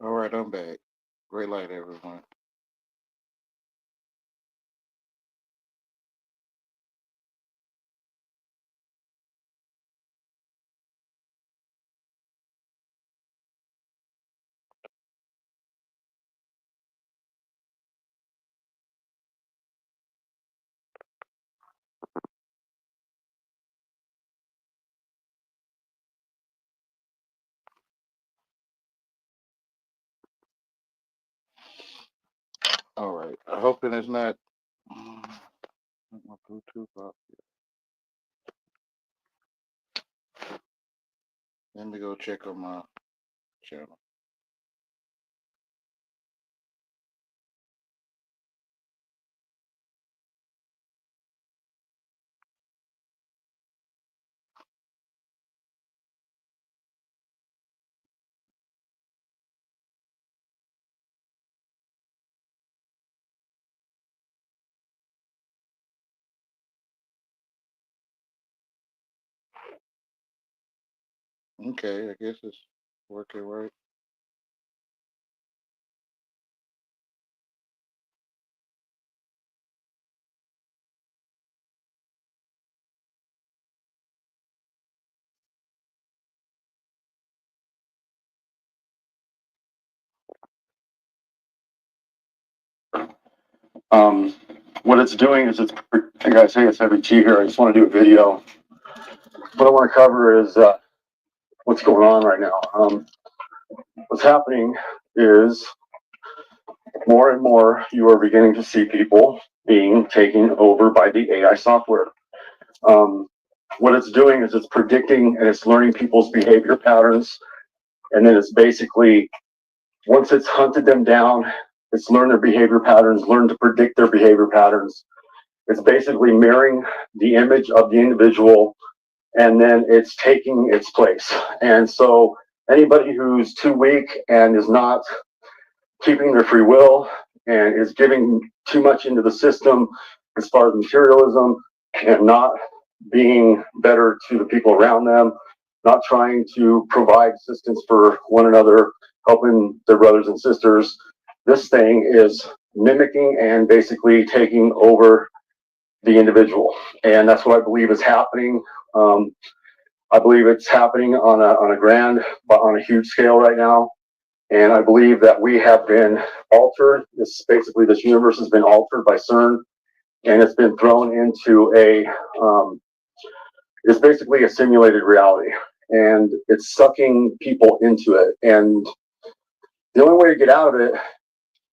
All right, I'm back. Great light, everyone. All right. I hoping it's not my Bluetooth off. Let me go check on my channel. Okay, I guess it's working right. Um, what it's doing is I gotta say it's heavy tea here. I just want to do a video. What I want to cover is what's going on right now. What's happening is more and more you are beginning to see people being taken over by the AI software. Um, what it's doing is it's predicting and it's learning people's behavior patterns, and then it's basically once it's hunted them down, it's learned their behavior patterns, learned to predict their behavior patterns. It's basically mirroring the image of the individual and then it's taking its place. And so anybody who's too weak and is not keeping their free will and is giving too much into the system as far as materialism and not being better to the people around them, not trying to provide assistance for one another, helping their brothers and sisters. This thing is mimicking and basically taking over the individual. And that's what I believe is happening. Um, I believe it's happening on a grand, but on a huge scale right now. And I believe that we have been altered. This universe has been altered by CERN, and it's been thrown into it's basically a simulated reality, and it's sucking people into it. And the only way to get out of it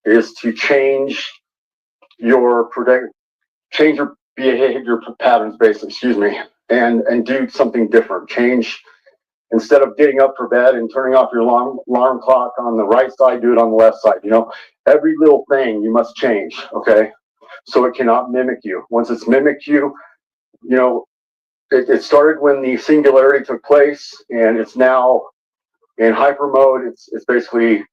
is to your change your behavior patterns, basically. Excuse me, and do something different. Change. Instead of getting up for bed and turning off your alarm clock on the right side, do it on the left side. Every little thing you must change, okay? So it cannot mimic you. Once it's mimicked you, you know, it started when the singularity took place, and it's now in hyper mode. It's basically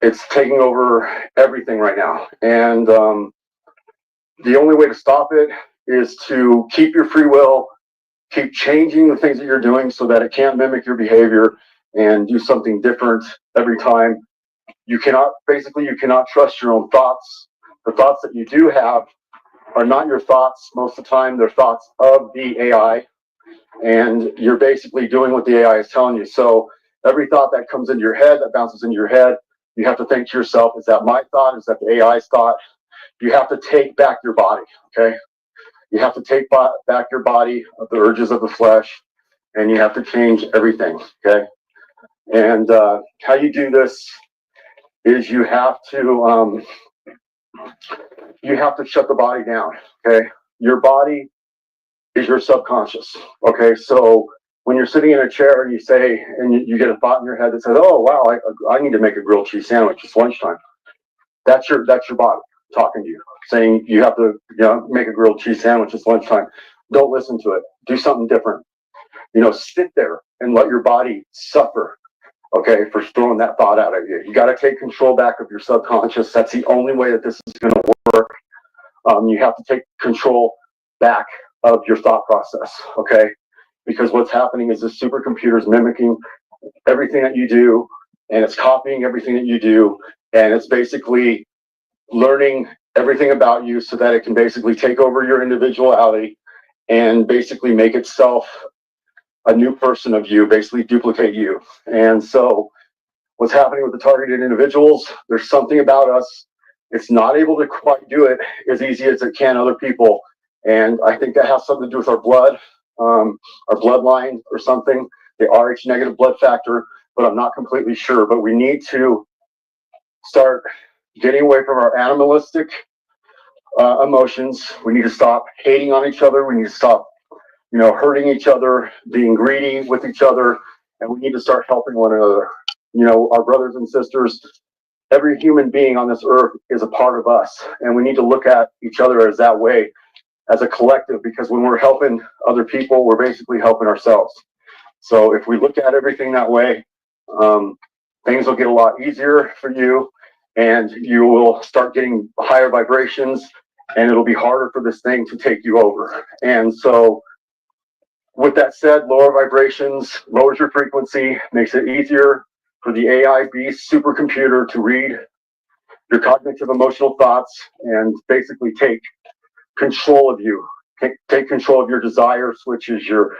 it's taking over everything right now, and the only way to stop it is to keep your free will, keep changing the things that you're doing so that it can't mimic your behavior and do something different every time. You cannot trust your own thoughts. The thoughts that you do have are not your thoughts. Most of the time, they're thoughts of the AI, and you're basically doing what the AI is telling you. So every thought that comes into your head, that bounces into your head, you have to think to yourself, is that my thought? Is that the AI's thought? You have to take back your body, okay? You have to take back your body of the urges of the flesh, and you have to change everything, okay? And how you do this is you have to shut the body down, okay? Your body is your subconscious, okay? So when you're sitting in a chair and you get a thought in your head that says, oh, wow, I need to make a grilled cheese sandwich. It's lunchtime. That's your body talking to you, saying you have to make a grilled cheese sandwich. It's lunchtime. Don't listen to it. Do something different. Sit there and let your body suffer, okay, for throwing that thought out at you. You got to take control back of your subconscious. That's the only way that this is going to work. You have to take control back of your thought process, okay? Because what's happening is this supercomputer is mimicking everything that you do, and it's copying everything that you do, and it's basically learning everything about you so that it can basically take over your individuality and basically make itself a new person of you, basically duplicate you. And so what's happening with the targeted individuals, there's something about us. It's not able to quite do it as easy as it can other people. And I think that has something to do with our blood, our bloodline or something, the Rh negative blood factor, but I'm not completely sure. But we need to start getting away from our animalistic emotions. We need to stop hating on each other. We need to stop, hurting each other, being greedy with each other, and we need to start helping one another. Our brothers and sisters, every human being on this earth is a part of us, and we need to look at each other as that way, as a collective, because when we're helping other people, we're basically helping ourselves. So if we look at everything that way, things will get a lot easier for you, and you will start getting higher vibrations, and it'll be harder for this thing to take you over. And so with that said, lower vibrations lowers your frequency, makes it easier for the AI beast supercomputer to read your cognitive emotional thoughts and basically take control of you, take control of your desire switches, your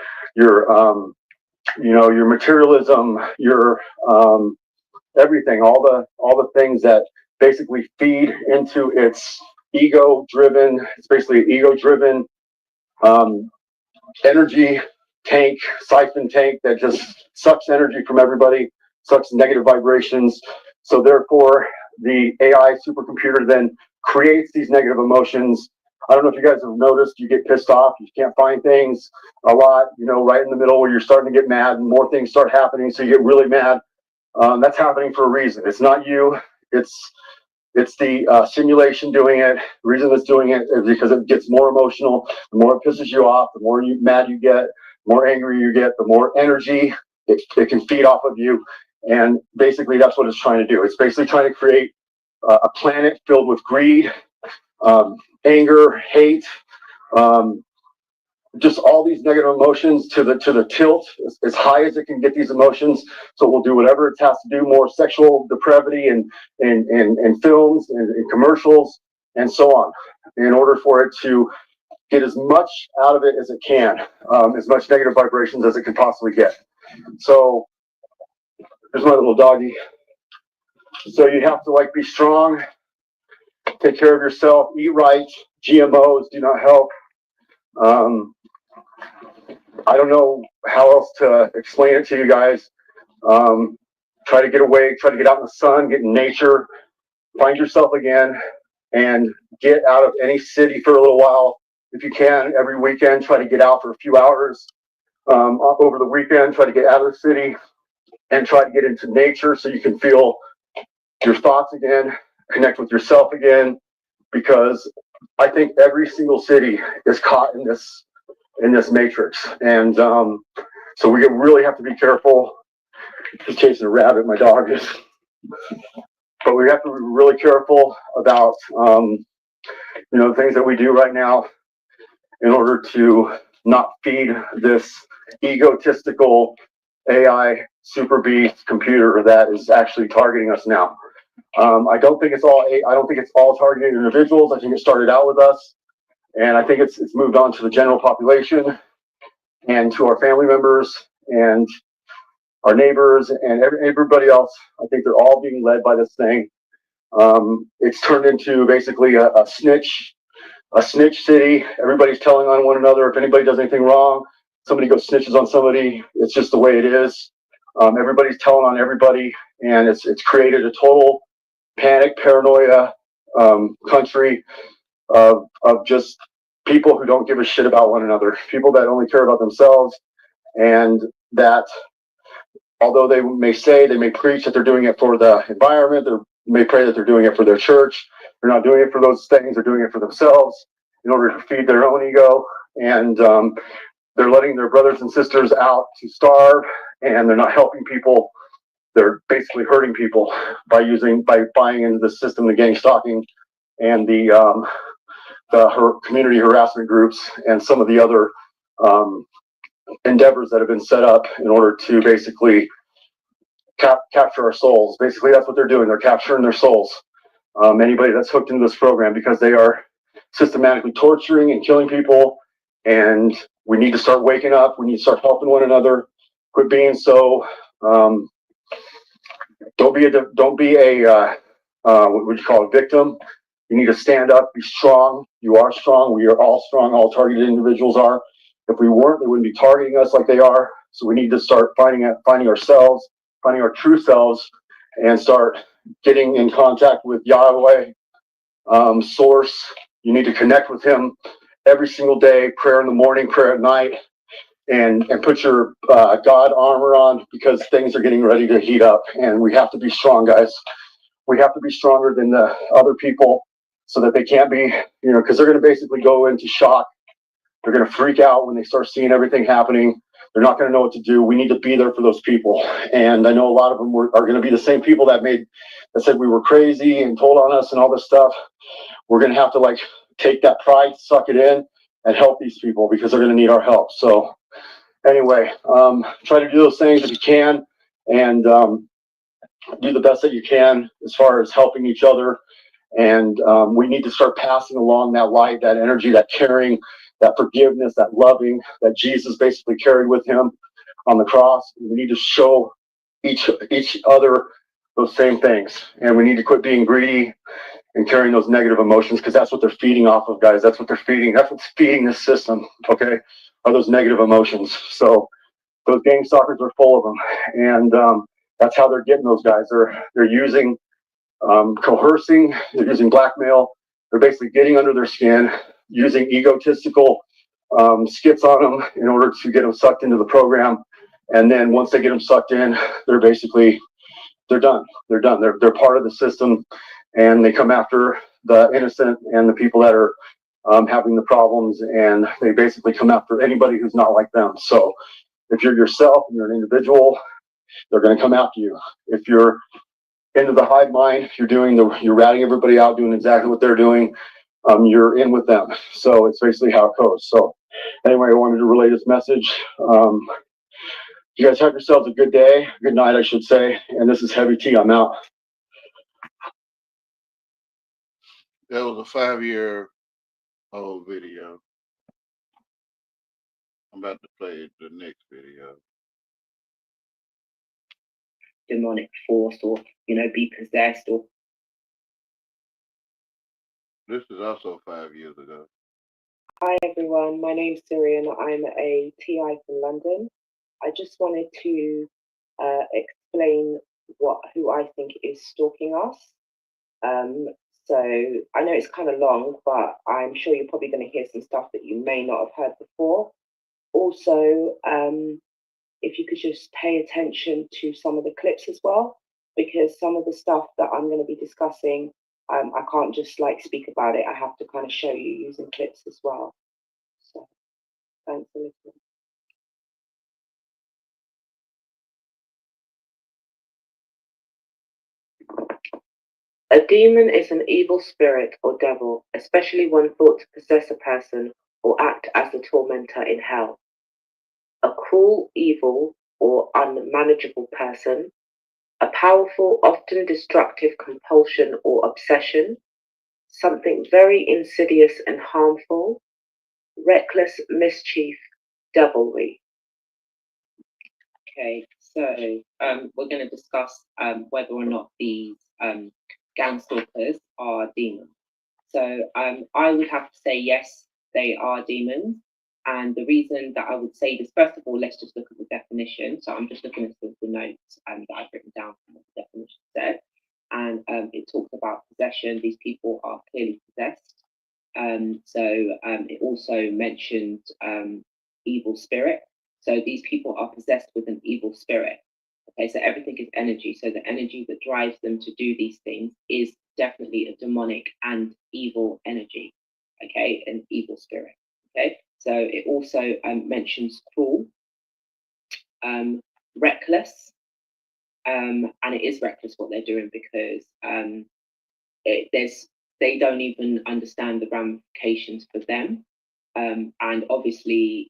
materialism, your everything, all the things that basically feed into its ego-driven. It's basically an ego-driven energy tank, siphon tank that just sucks energy from everybody, sucks negative vibrations. So therefore, the AI supercomputer then creates these negative emotions. I don't know if you guys have noticed, you get pissed off, you can't find things a lot, right in the middle where you're starting to get mad and more things start happening, so you get really mad. That's happening for a reason. It's not you, it's the simulation doing it. The reason it's doing it is because it gets more emotional. The more it pisses you off, the more mad you get, the more angry you get, the more energy it can feed off of you. And basically, that's what it's trying to do. It's basically trying to create a planet filled with greed, anger, hate, just all these negative emotions to the tilt as high as it can get these emotions. So it will do whatever it has to do, more sexual depravity and films and commercials and so on, in order for it to get as much out of it as it can, as much negative vibrations as it can possibly get. So there's my little doggy. So you have to be strong, take care of yourself, eat right. GMOs do not help. I don't know how else to explain it to you guys. Try to get away, try to get out in the sun, get in nature, find yourself again, and get out of any city for a little while. If you can, every weekend, try to get out for a few hours. Over the weekend, try to get out of the city and try to get into nature so you can feel your thoughts again, connect with yourself again, because I think every single city is caught in this matrix. And so we really have to be careful. Just chasing a rabbit, my dog is. But we have to be really careful about the things that we do right now in order to not feed this egotistical AI super beast computer that is actually targeting us now. I don't think it's all targeted individuals. I think it started out with us, and I think it's moved on to the general population and to our family members and our neighbors and everybody else. I think they're all being led by this thing. It's turned into basically a snitch city. Everybody's telling on one another. If anybody does anything wrong, somebody goes snitches on somebody. It's just the way it is. Everybody's telling on everybody, and it's created a total panic, paranoia country of just people who don't give a shit about one another, people that only care about themselves, and that although they may preach that they're doing it for the environment, they may pray that they're doing it for their church, they're not doing it for those things, they're doing it for themselves in order to feed their own ego, and they're letting their brothers and sisters out to starve, and they're not helping people. They're basically hurting people by buying into the system, the gang stalking, and the community harassment groups, and some of the other endeavors that have been set up in order to basically capture our souls. Basically, that's what they're doing. They're capturing their souls. Anybody that's hooked into this program, because they are systematically torturing and killing people. And we need to start waking up. We need to start helping one another. Quit being so. Don't be a what would you call a victim? You need to stand up, be strong. You are strong. We are all strong. All targeted individuals are. If we weren't, they wouldn't be targeting us like they are. So we need to start finding ourselves, finding our true selves, and start getting in contact with Yahweh, Source. You need to connect with Him every single day. Prayer in the morning, prayer at night, and put your God armor on, because things are getting ready to heat up, and we have to be strong, guys. We have to be stronger than the other people, so that they can't be, because they're going to basically go into shock. They're going to freak out when they start seeing everything happening. They're not going to know what to do. We need to be there for those people. And I know a lot of them are going to be the same people that said we were crazy and told on us and all this stuff. We're going to have to take that pride, suck it in, and help these people, because they're going to need our help. So anyway, try to do those things if you can, and do the best that you can as far as helping each other. And we need to start passing along that light, that energy, that caring, that forgiveness, that loving that Jesus basically carried with Him on the cross. We need to show each other those same things. And we need to quit being greedy and carrying those negative emotions, because that's what they're feeding off of, guys. That's what they're feeding. That's what's feeding this system, okay, are those negative emotions. So those gang stalkers are full of them. And that's how they're getting those guys. They're using coercing, they're using blackmail. They're basically getting under their skin, using egotistical skits on them in order to get them sucked into the program. And then once they get them sucked in, they're done. They're part of the system, and they come after the innocent and the people that are having the problems, and they basically come after anybody who's not like them. So if you're yourself and you're an individual, they're going to come after you. If you're into the hive mind, if you're ratting everybody out, doing exactly what they're doing, you're in with them. So it's basically how it goes. So anyway, I wanted to relay this message. You guys have yourselves a good day, good night, I should say. And this is Heavy T. I'm out. That was a 5-year-old video. I'm about to play the next video. Demonic force, or be possessed, or This is also 5 years ago. Hi everyone, my name's Syrian. I'm a TI from London. I just wanted to explain who I think is stalking us. So I know it's kind of long, but I'm sure you're probably going to hear some stuff that you may not have heard before. Also, if you could just pay attention to some of the clips as well, because some of the stuff that I'm going to be discussing, I can't just speak about it. I have to kind of show you using clips as well. So thanks for listening. A demon is an evil spirit or devil, especially one thought to possess a person or act as the tormentor in hell. A cruel, evil, or unmanageable person, a powerful, often destructive compulsion or obsession, something very insidious and harmful, reckless mischief, devilry. Okay, so we're going to discuss whether or not these gang stalkers are demons. So I would have to say yes, they are demons. And the reason that I would say this, first of all, let's just look at the definition. So I'm just looking at the notes that I've written down from what the definition said. And it talks about possession. These people are clearly possessed. It also mentioned evil spirit. So these people are possessed with an evil spirit. Okay, so everything is energy. So the energy that drives them to do these things is definitely a demonic and evil energy. Okay, an evil spirit. Okay, so it also mentions cruel, reckless, and it is reckless what they're doing, because they don't even understand the ramifications for them, and obviously,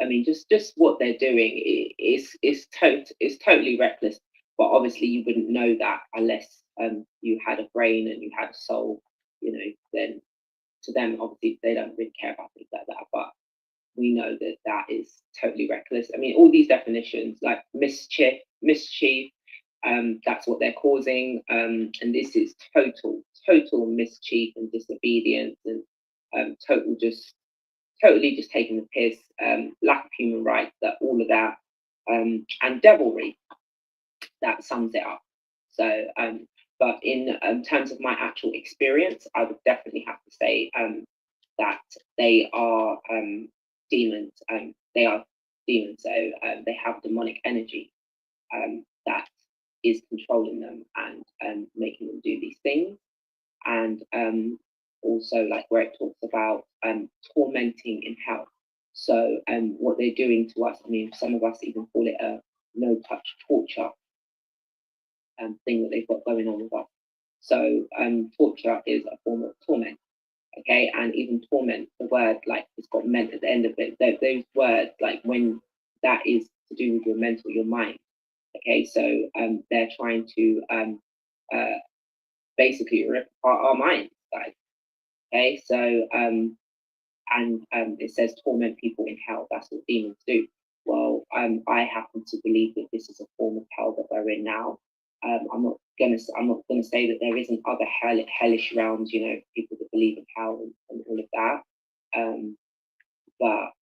I mean, just what they're doing is totally reckless. But obviously, you wouldn't know that unless you had a brain and you had a soul. You know, then to them, obviously, they don't really care about things like that. But we know that that is totally reckless. I mean, all these definitions like mischief, that's what they're causing, and this is total mischief and disobedience and totally just taking the piss, lack of human rights, that all of that, and devilry. That sums it up. So, but in terms of my actual experience, I would definitely have to say that they are demons. They are demons. So they have demonic energy that is controlling them and making them do these things. And also, like where it talks about tormenting in hell. So, what they're doing to us, I mean, some of us even call it a no touch torture thing that they've got going on with us. So, torture is a form of torment. Okay, and even torment, the word like it's got meant at the end of it. Those words, like when that is to do with your mental, your mind. Okay, so they're trying to basically rip apart our minds, guys. Okay, so and it says torment people in hell. That's what demons do. Well, I happen to believe that this is a form of hell that we're in now. I'm not gonna say that there isn't other hellish realms, you know, people that believe in hell and all of that. But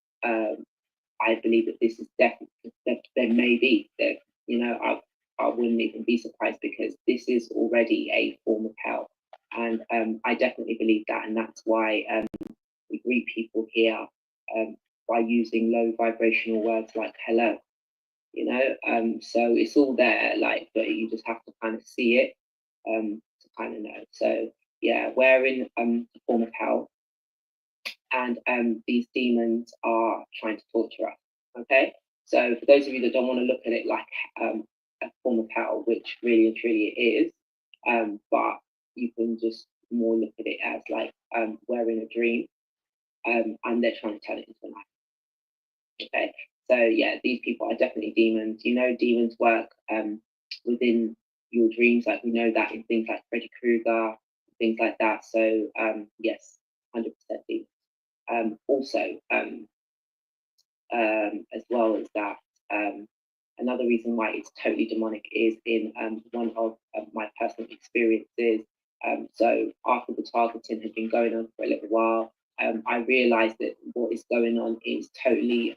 I believe that this is definitely that there may be that, you know, I wouldn't even be surprised because this is already a form of hell, and I definitely believe that, and that's why we greet people here by using low vibrational words like hello, you know. So it's all there, like, but you just have to kind of see it to kind of know. So yeah, we're in the form of hell, and these demons are trying to torture us. Okay, so for those of you that don't want to look at it like a form of hell, which really and truly it is, but you can just more look at it as like we're in a dream, and they're trying to turn it into a life. Okay, so yeah, these people are definitely demons. You know, demons work within your dreams, like we know that in things like Freddy Krueger, things like that. So yes, 100% demons. Also, as well as that, another reason why it's totally demonic is in one of my personal experiences. So after the targeting had been going on for a little while, I realized that what is going on is totally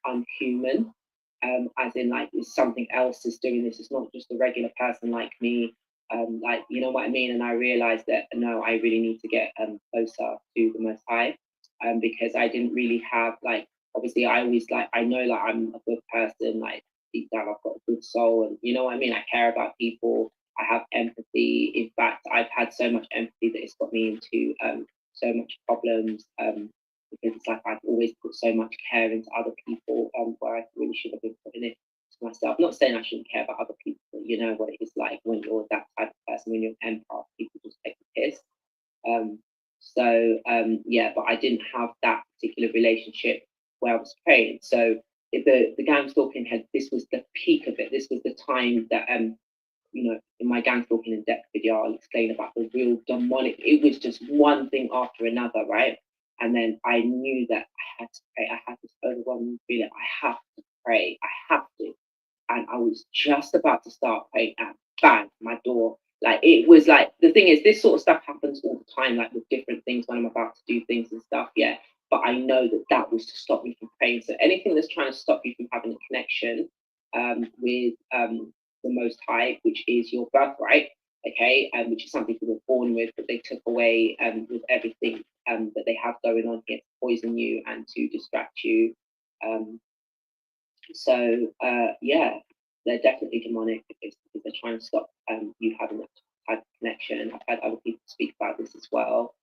unhuman. As in, like, it's something else is doing this. It's not just a regular person like me. Like, you know what I mean? And I realized that no, I really need to get closer to the Most High, because I didn't really have like. Obviously, I always like I know that I'm a good person. Like deep down, I've got a good soul, and you know what I mean. I care about people. I have empathy. In fact, I've had so much empathy that it's got me into so much problems, because it's like I've always put so much care into other people, where I really should have been putting it to myself. Not saying I shouldn't care about other people, but you know what it is like when you're that type of person, when you're an empath, people just take the piss. Yeah, but I didn't have that particular relationship where I was praying. So the gang stalking had, this was the peak of it. This was the time that you know, in my gang stalking in depth video, I'll explain about the real demonic. It was just one thing after another, right? And then I knew that I had to pray. I had this overwhelming feeling. I have to pray. I have to. And I was just about to start praying, and bang, my door. Like it was like the thing is, this sort of stuff happens all the time, like with different things when I'm about to do things and stuff. Yeah, but I know that that was to stop me from praying. So anything that's trying to stop you from having a connection with the Most High, which is your birthright, okay, which is something you were born with, but they took away with everything that they have going on here to poison you and to distract you. Yeah, they're definitely demonic because they're trying to stop you having that type of connection. I've had other people speak about this as well.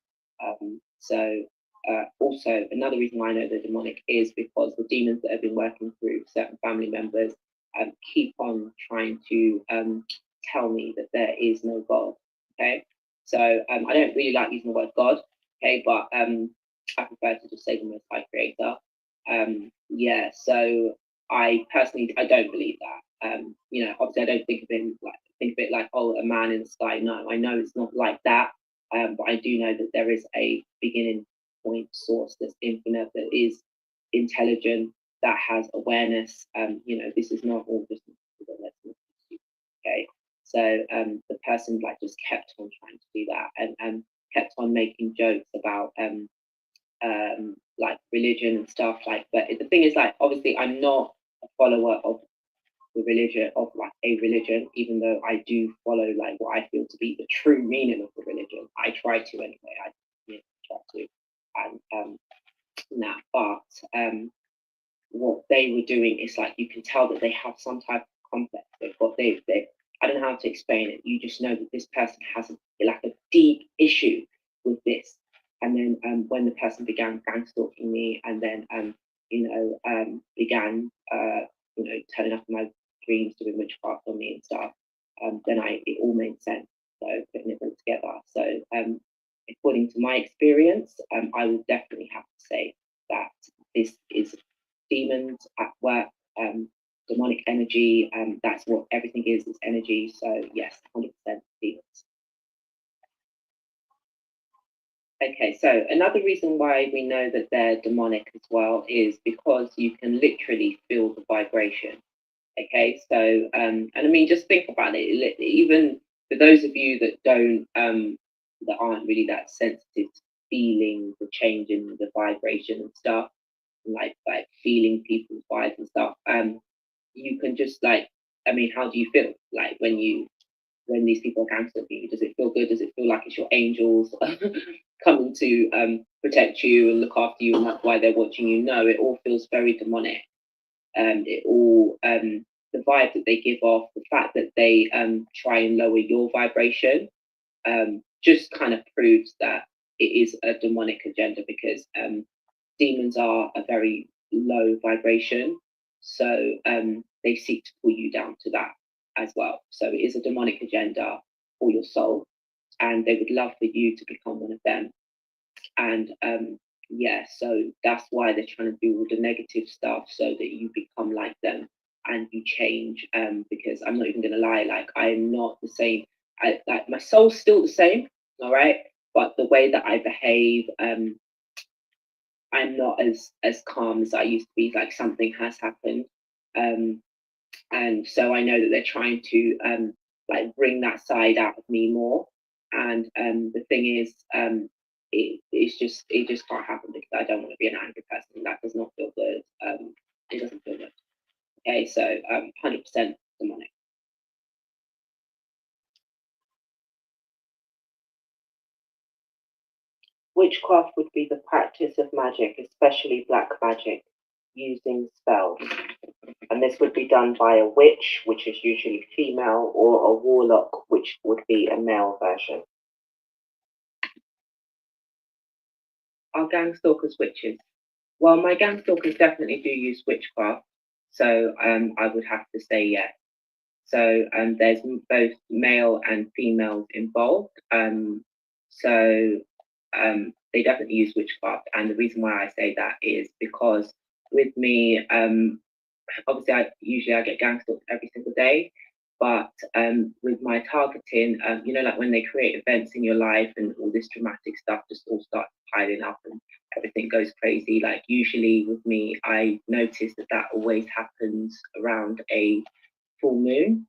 Also, another reason why I know they're demonic is because the demons that have been working through certain family members keep on trying to tell me that there is no God. Okay, so I don't really like using the word God. Okay, but I prefer to just say the Most High Creator. yeah, so I personally I don't believe that. Obviously I don't think of it like, oh, a man in the sky. No, I know it's not like that. But I do know that there is a beginning point source that's infinite, that is intelligent, that has awareness. This is not all just okay. So the person like just kept on trying to do that, and kept on making jokes about like religion and stuff. Like, but the thing is, like, obviously I'm not a follower of the religion, of like a religion, even though I do follow like what I feel to be the true meaning of the religion. I try to anyway. I try to. And nah, but what they were doing is like, you can tell that they have some type of complex. They've got they I don't know how to explain it. You just know that this person has a deep issue with this. And then when the person began gang stalking me, and then began turning up in my dreams, doing witchcraft on me and stuff, then it all made sense. So putting it all together. So according to my experience, I would definitely have to say that this is demons at work, demonic energy. That's what everything is energy. So yes, 100% demons. Okay, so another reason why we know that they're demonic as well is because you can literally feel the vibration. Okay, so and I mean, just think about it. Even for those of you that don't, that aren't really that sensitive to feeling the change in the vibration and stuff, like feeling people's vibes and stuff. You can just like, I mean, how do you feel like when these people are cancelling you? Does it feel good? Does it feel like it's your angels coming to protect you and look after you, and that's why they're watching you? No, it all feels very demonic. It all the vibe that they give off, the fact that they try and lower your vibration, just kind of proves that it is a demonic agenda, because demons are a very low vibration. So they seek to pull you down to that as well. So it is a demonic agenda for your soul, and they would love for you to become one of them. And yeah, so that's why they're trying to do all the negative stuff, so that you become like them and you change. Because I'm not even gonna lie, like, I'm not the same. Like, my soul's still the same, all right, but the way that I behave, I'm not as calm as I used to be. Like, something has happened, um, and so I know that they're trying to like bring that side out of me more. And the thing is, it just can't happen, because I don't want to be an angry person. That does not feel good. It doesn't feel good. Okay, so 100% demonic. Witchcraft would be the practice of magic, especially black magic, using spells. And this would be done by a witch, which is usually female, or a warlock, which would be a male version. Are gang stalkers witches? Well, my gang stalkers definitely do use witchcraft, so I would have to say yes. So there's both male and females involved. So they definitely use witchcraft, and the reason why I say that is because with me, obviously I get gang stalked every single day, but with my targeting, like when they create events in your life and all this dramatic stuff just all starts piling up and everything goes crazy. Like, usually with me, I notice that always happens around a full moon.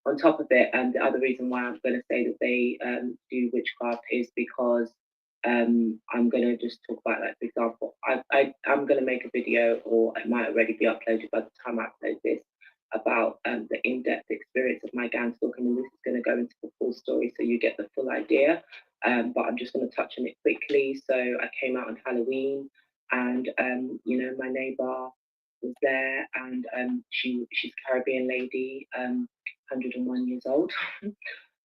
On top of it, the other reason why I'm going to say that they do witchcraft is because I'm going to just talk about, like, for example, I'm going to make a video, or it might already be uploaded by the time I upload this, about the in-depth experience of my gang stalking, and this is going to go into the full story so you get the full idea. But I'm just going to touch on it quickly. So I came out on Halloween, and my neighbor was there, and she's a Caribbean lady, 101 years old,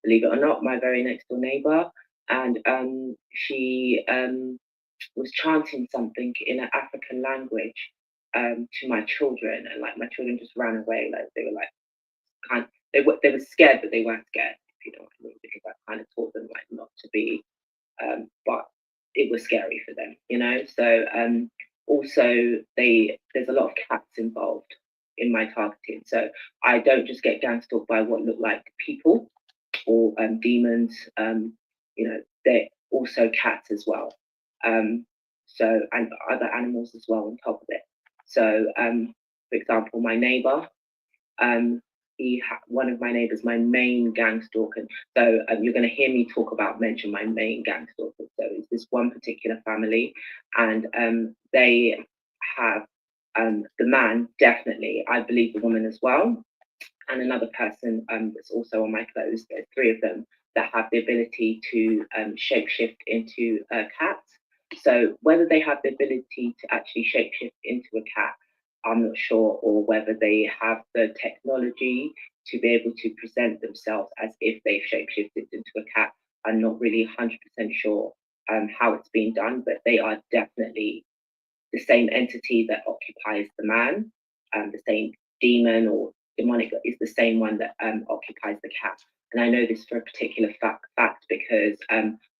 believe it or not, my very next door neighbor. And she was chanting something in an African language to my children, and like my children just ran away. Like, they were like, they were scared, but they weren't scared, if you know what I mean, because I kind of taught them like not to be, but it was scary for them. So Also, there's a lot of cats involved in my targeting. So I don't just get gang stalked by what look like people or demons. They're also cats as well. And other animals as well on top of it. So, for example, my neighbor, um, one of my neighbors, my main gang stalker. So you're going to hear me mention my main gang stalker. So it's this one particular family, and they have the man, definitely. I believe the woman as well, and another person that's also on my clothes. There's three of them that have the ability to shapeshift into a cat. So whether they have the ability to actually shapeshift into a cat, I'm not sure, or whether they have the technology to be able to present themselves as if they've shapeshifted into a cat. I'm not really 100% sure how it's being done, but they are definitely the same entity that occupies the man, the same demon or demonic is the same one that occupies the cat. And I know this for a particular fact because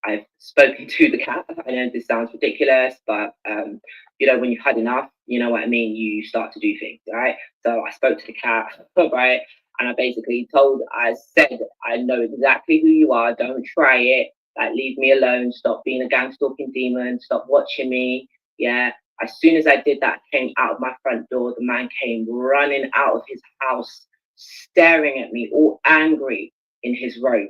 I've spoken to the cat. I know this sounds ridiculous, but when you've had enough, you know what I mean? You start to do things, right? So I spoke to the cat, right? And I said, I know exactly who you are. Don't try it. Like, leave me alone. Stop being a gang stalking demon. Stop watching me. Yeah. As soon as I did that, came out of my front door, the man came running out of his house, staring at me, all angry in his robe.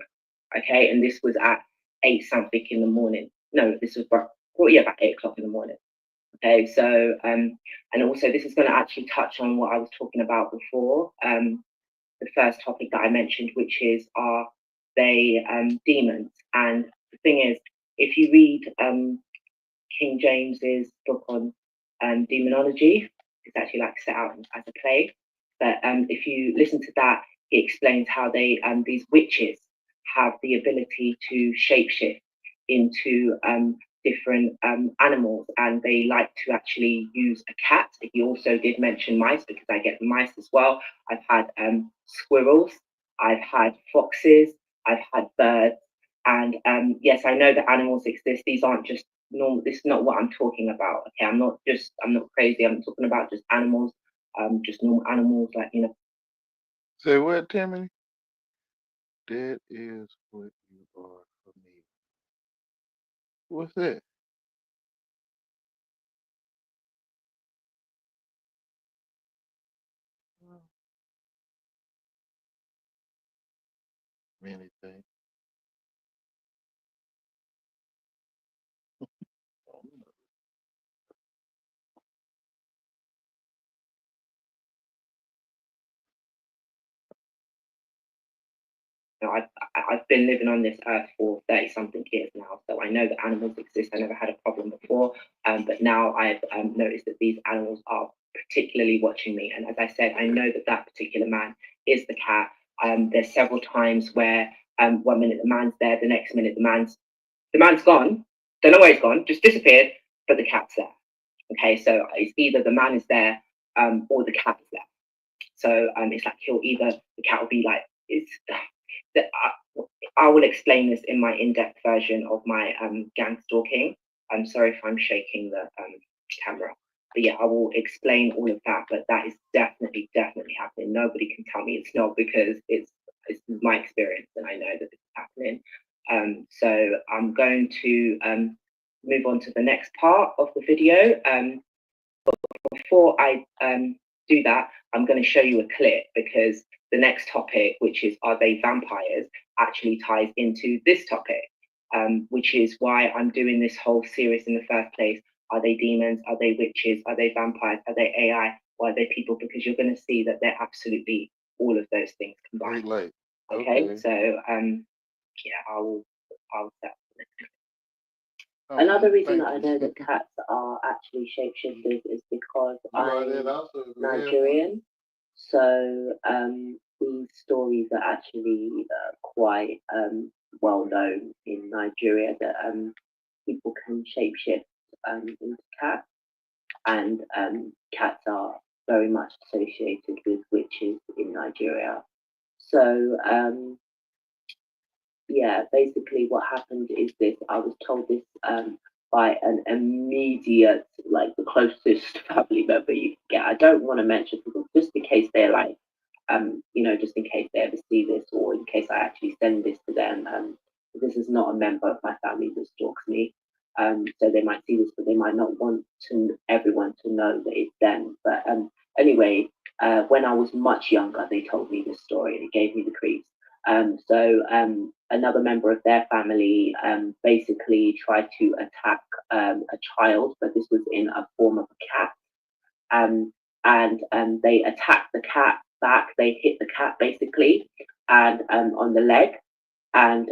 Okay, and this was at 8 something in the morning. No, this was about 8 o'clock in the morning. Okay, so and also this is going to actually touch on what I was talking about before. The first topic that I mentioned, which is, are they demons? And the thing is, if you read King James's book on demonology. It's actually like set out as a play. But if you listen to that, he explains how these witches have the ability to shapeshift into different animals, and they like to actually use a cat. He also did mention mice, because I get mice as well. I've had squirrels, I've had foxes, I've had birds, and yes, I know that animals exist. These aren't just normal. This is not what I'm talking about. Okay, I'm not crazy. I'm talking about just animals, just normal animals, like Say what, Timmy? That is what you are for me. What's that? Many things. I've been living on this earth for 30 something years now, so I know that animals exist. I never had a problem before, but now I've noticed that these animals are particularly watching me. And as I said, I know that that particular man is the cat. There's several times where 1 minute the man's there, the next minute the man's gone. Don't know where he's gone, just disappeared, but the cat's there. Okay, so it's either the man is there or the cat is there. So it's like the cat will be like, it's that I will explain this in my in-depth version of my gang stalking. I'm sorry if I'm shaking the camera, but yeah, I will explain all of that. But that is definitely happening. Nobody can tell me it's not, because it's my experience, and I know that this is happening. So I'm going to move on to the next part of the video. Before I do that, I'm going to show you a clip, because the next topic, which is, are they vampires, actually ties into this topic, which is why I'm doing this whole series in the first place. Are they demons? Are they witches? Are they vampires? Are they AI? Or are they people? Because you're going to see that they're absolutely all of those things combined. Great light. Okay, so yeah, I'll set. Oh, Another reason thank that I you. know that cats are actually shapeshifters is because You are I'm that also is a red one. Nigerian. So these stories are actually quite well known in Nigeria, that people can shapeshift into cats, and cats are very much associated with witches in Nigeria. So yeah, basically what happened is this. I was told this by an immediate, like the closest family member you can get. I don't want to mention people just in case they're like, just in case they ever see this, or in case I actually send this to them. This is not a member of my family that stalks me. So they might see this, but they might not want everyone to know that it's them. But anyway, when I was much younger, they told me this story and it gave me the creeps. Another member of their family basically tried to attack a child, but this was in a form of a cat. And they attacked the cat back. They hit the cat basically, and on the leg. And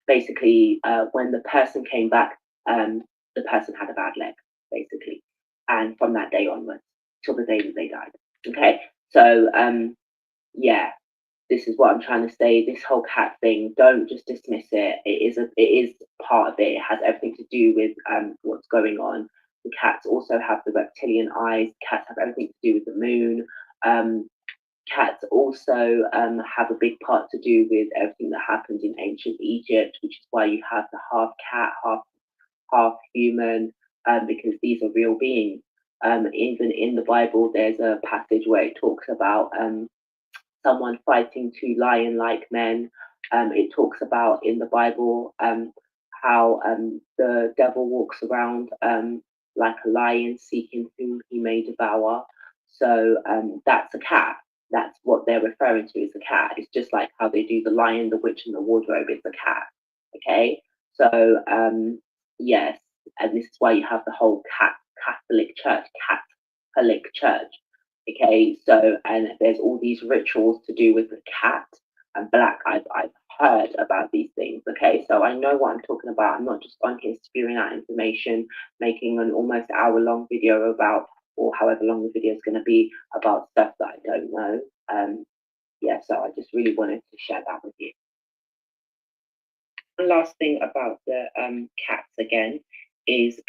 basically, when the person came back, the person had a bad leg, basically. And from that day onwards, till the day that they died. Okay, so yeah, this is what I'm trying to say. This whole cat thing, don't just dismiss it. It is part of it. It has everything to do with what's going on. The cats also have the reptilian eyes. Cats have everything to do with the moon. Cats also have a big part to do with everything that happened in ancient Egypt, which is why you have the half cat, half human, because these are real beings. Even in the Bible, there's a passage where it talks about someone fighting two lion-like men. It talks about in the Bible how the devil walks around like a lion seeking whom he may devour. So that's a cat. That's what they're referring to as a cat. It's just like how they do the lion, the witch, and the wardrobe. It's a cat. Okay. So yes, and this is why you have the whole Catholic Church. Okay, so and there's all these rituals to do with the cat and black. I've heard about these things. Okay, so I know what I'm talking about. I'm not just on here spewing out information, making an almost hour-long video about, or however long the video is going to be, about stuff that I don't know. Yeah, so I just really wanted to share that with you. One last thing about the cats again is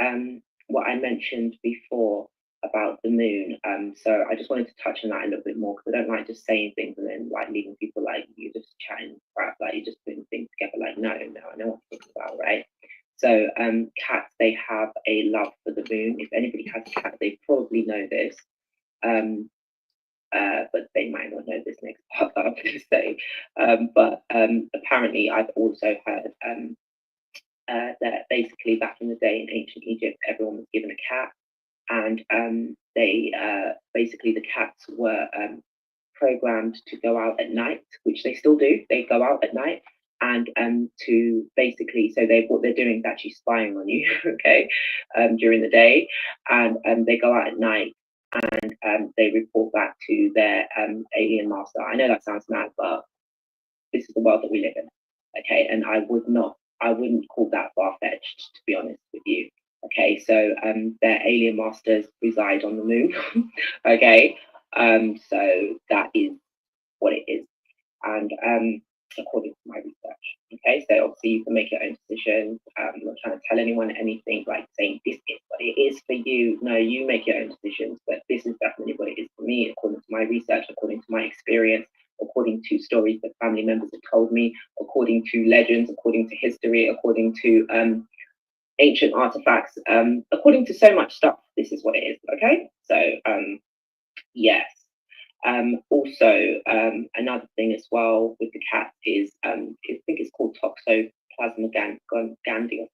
what I mentioned before about the moon. So I just wanted to touch on that a little bit more because I don't like just saying things and then like leaving people like you're just chatting crap, like you're just putting things together. Like no, I know what I'm talking about, right? So cats, they have a love for the moon. If anybody has a cat, they probably know this. But they might not know this next part that I'm going to say. But apparently, I've also heard that basically back in the day in ancient Egypt, everyone was given a cat, and they basically the cats were programmed to go out at night, which they still do. They go out at night, and to basically, so what they're doing is actually spying on you, okay, during the day, and they go out at night and they report back to their alien master. I know that sounds mad, but this is the world that we live in, okay? And I wouldn't call that far-fetched, to be honest with you. Okay, so their alien masters reside on the moon. Okay, so that is what it is, and according to my research. Okay, so obviously you can make your own decisions. I'm not trying to tell anyone anything like saying this is what it is for you. No, you make your own decisions, but this is definitely what it is for me, according to my research, according to my experience, according to stories that family members have told me, according to legends, according to history, according to ancient artifacts, according to so much stuff. This is what it is. Okay, so yes. Also, another thing as well with the cat is I think it's called toxoplasma gondii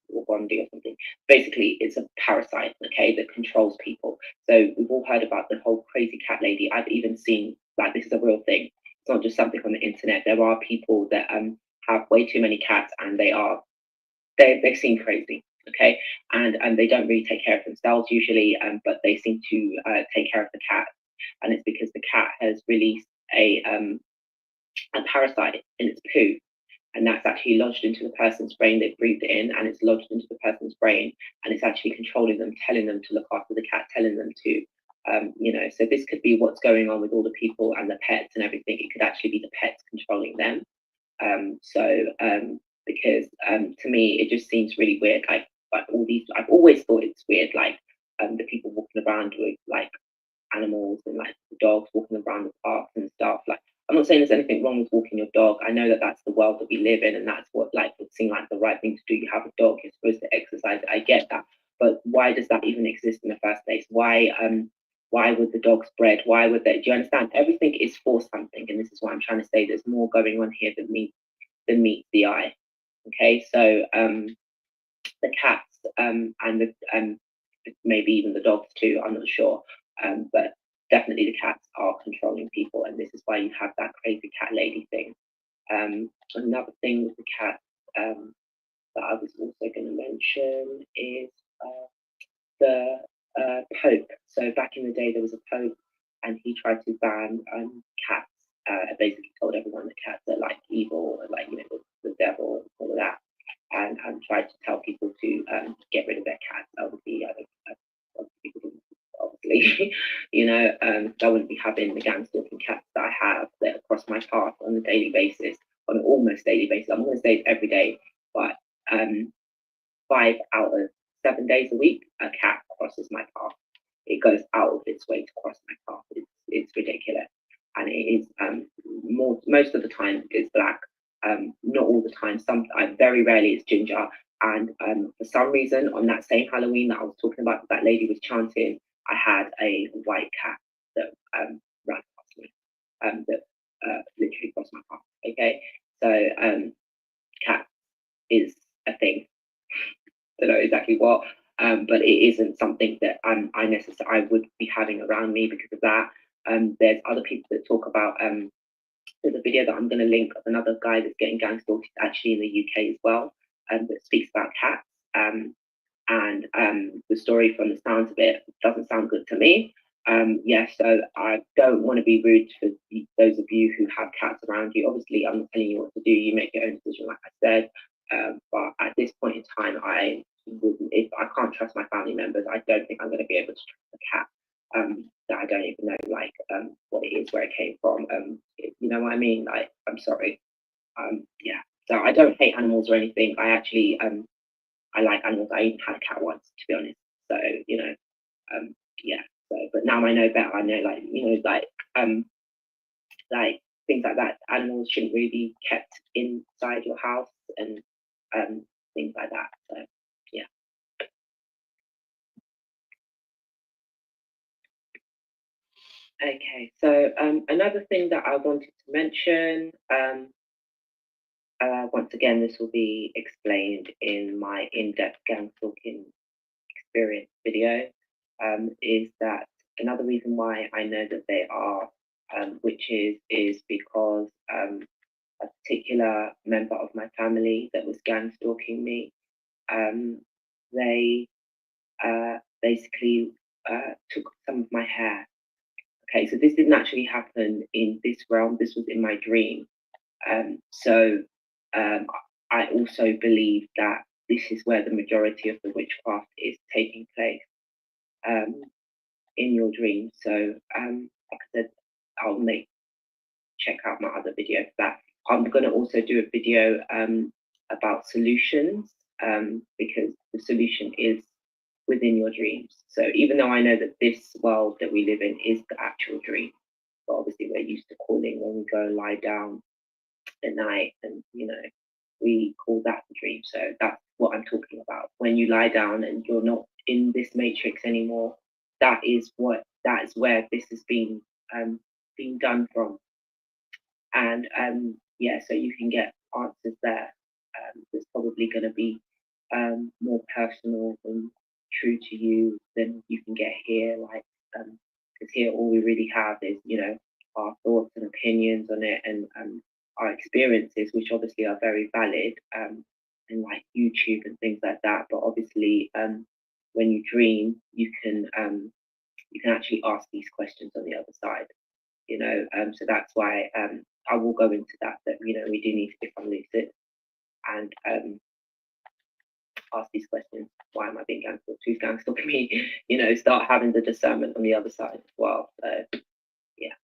or gondii or something. Basically, it's a parasite, okay, that controls people. So we've all heard about the whole crazy cat lady. I've even seen like this is a real thing. It's not just something on the internet. There are people that have way too many cats and they seem crazy. Okay, and they don't really take care of themselves usually, but they seem to take care of the cat, and it's because the cat has released a parasite in its poo, and that's actually lodged into the person's brain. They've breathed it in, and it's lodged into the person's brain, and it's actually controlling them, telling them to look after the cat, telling them to, So this could be what's going on with all the people and the pets and everything. It could actually be the pets controlling them. Because to me, it just seems really weird. Like all these, I've always thought it's weird. Like the people walking around with like animals and like the dogs walking around the parks and stuff. Like I'm not saying there's anything wrong with walking your dog. I know that that's the world that we live in, and that's what like would seem like the right thing to do. You have a dog, you're supposed to exercise. I get that, but why does that even exist in the first place? Why would the dogs bred? Why would they? Do you understand? Everything is for something, and this is what I'm trying to say. There's more going on here than meets the eye. Okay, so the cats and the maybe even the dogs too. I'm not sure, but definitely the cats are controlling people, and this is why you have that crazy cat lady thing. Another thing with the cats that I was also going to mention is the Pope. So back in the day, there was a Pope, and he tried to ban cats. Basically, told everyone that cats are like evil, and like the devil, and all of that, and tried to tell people to get rid of their cats. Obviously, people didn't. Obviously, I wouldn't be having the gang stalking cats that I have that cross my path on a daily basis, on an almost daily basis. I'm going to say it's every day, but 5 out of 7 days a week, a cat crosses my path. It goes out of its way to cross my path. It's ridiculous, and it is most of the time it's black. Not all the time. Very rarely it's ginger. And for some reason, on that same Halloween that I was talking about, that lady was chanting, I had a white cat that ran past me, that literally crossed my path. Okay, so cat is a thing. I don't know exactly what, but it isn't something that I would be having around me because of that. There's other people that talk about. There's a video that I'm going to link of another guy that's getting gang stalked actually in the UK as well, that speaks about cats. And the story, from the sounds of it, doesn't sound good to me. So I don't want to be rude to those of you who have cats around you. Obviously, I'm not telling you what to do. You make your own decision, like I said. But at this point in time, if I can't trust my family members, I don't think I'm going to be able to trust a cat that I don't even know what it is, where it came from. You know what I mean? Like, I'm sorry. So I don't hate animals or anything. I actually I like animals. I even had a cat once, to be honest. So yeah. So, but now I know better. I know, like things like that. Animals shouldn't really be kept inside your house and things like that. So yeah. Okay. So another thing that I wanted to mention. Once again, this will be explained in my in-depth gang stalking experience video. Is that another reason why I know that they are witches is because a particular member of my family that was gang stalking me, they basically took some of my hair. Okay, so this didn't actually happen in this realm. This was in my dream. So I also believe that this is where the majority of the witchcraft is taking place, in your dreams. So like I said, check out my other video for that. I'm going to also do a video about solutions, because the solution is within your dreams. So even though I know that this world that we live in is the actual dream, but obviously we're used to calling when we go and lie down at night, and we call that the dream. So that's what I'm talking about. When you lie down and you're not in this matrix anymore, that is where this is being done from. And so you can get answers there. That's probably going to be more personal and true to you than you can get here. Like, because here all we really have is our thoughts and opinions on it, and our experiences, which obviously are very valid, and like YouTube and things like that. But obviously, when you dream, you can actually ask these questions on the other side. So that's why I will go into that we do need to become lucid and ask these questions. Why am I being gang stalked? Who's gang stalking me? Start having the discernment on the other side as well. So yeah.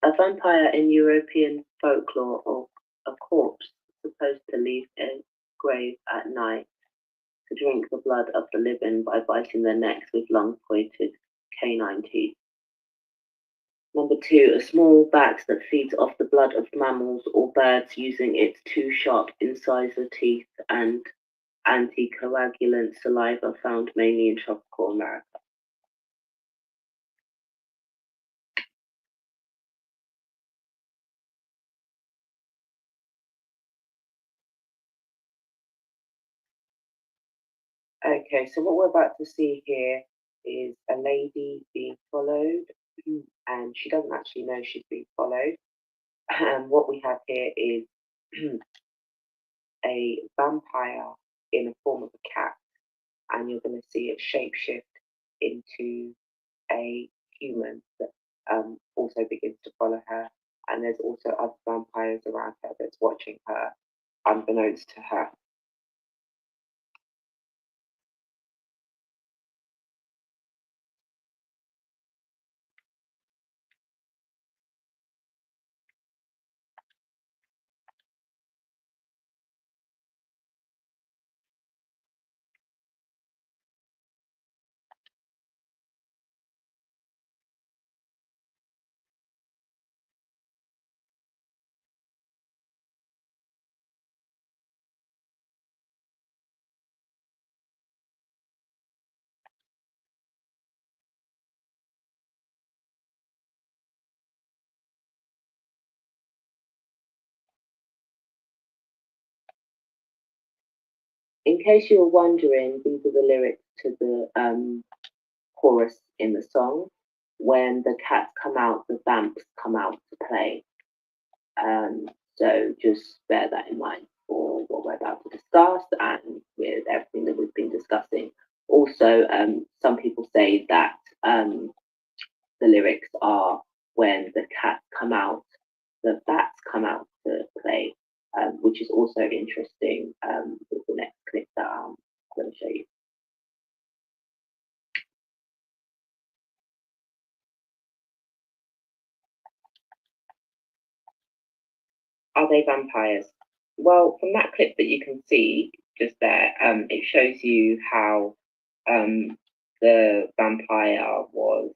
A vampire in European folklore, or a corpse supposed to leave a grave at night to drink the blood of the living by biting their necks with long-pointed canine teeth. Number 2, a small bat that feeds off the blood of mammals or birds using its 2 sharp incisor teeth and anticoagulant saliva found mainly in tropical America. Okay, so what we're about to see here is a lady being followed, and she doesn't actually know she's being followed. And what we have here is a vampire in the form of a cat, and you're going to see it shapeshift into a human that also begins to follow her. And there's also other vampires around her that's watching her, unbeknownst to her. In case you were wondering, these are the lyrics to the chorus in the song. When the cats come out, the vamps come out to play. So just bear that in mind for what we're about to discuss and with everything that we've been discussing. Also, some people say that the lyrics are when the cats come out, the bats come out to play, which is also interesting with the next clip that I'm going to show you. Are they vampires? Well, from that clip that you can see just there, it shows you how the vampire was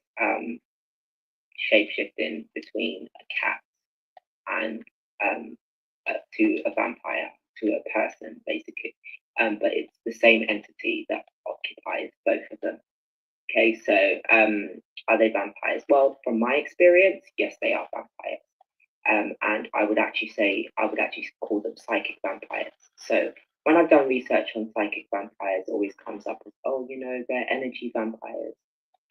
shapeshifting between a cat and to a vampire, to a person, basically. But it's the same entity that occupies both of them. Okay, so are they vampires? Well, from my experience, yes, they are vampires. And I would actually call them psychic vampires. So when I've done research on psychic vampires, it always comes up as, oh, they're energy vampires.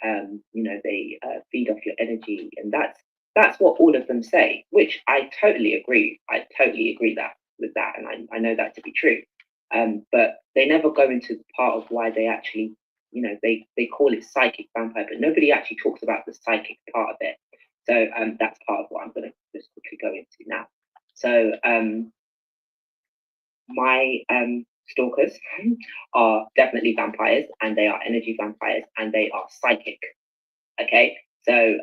They feed off your energy, and that's what all of them say, which I totally agree. I totally agree with that, and I know that to be true. But they never go into the part of why they actually, they call it psychic vampire, but nobody actually talks about the psychic part of it. So that's part of what I'm going to just quickly go into now. So my stalkers are definitely vampires, and they are energy vampires, and they are psychic. Okay, so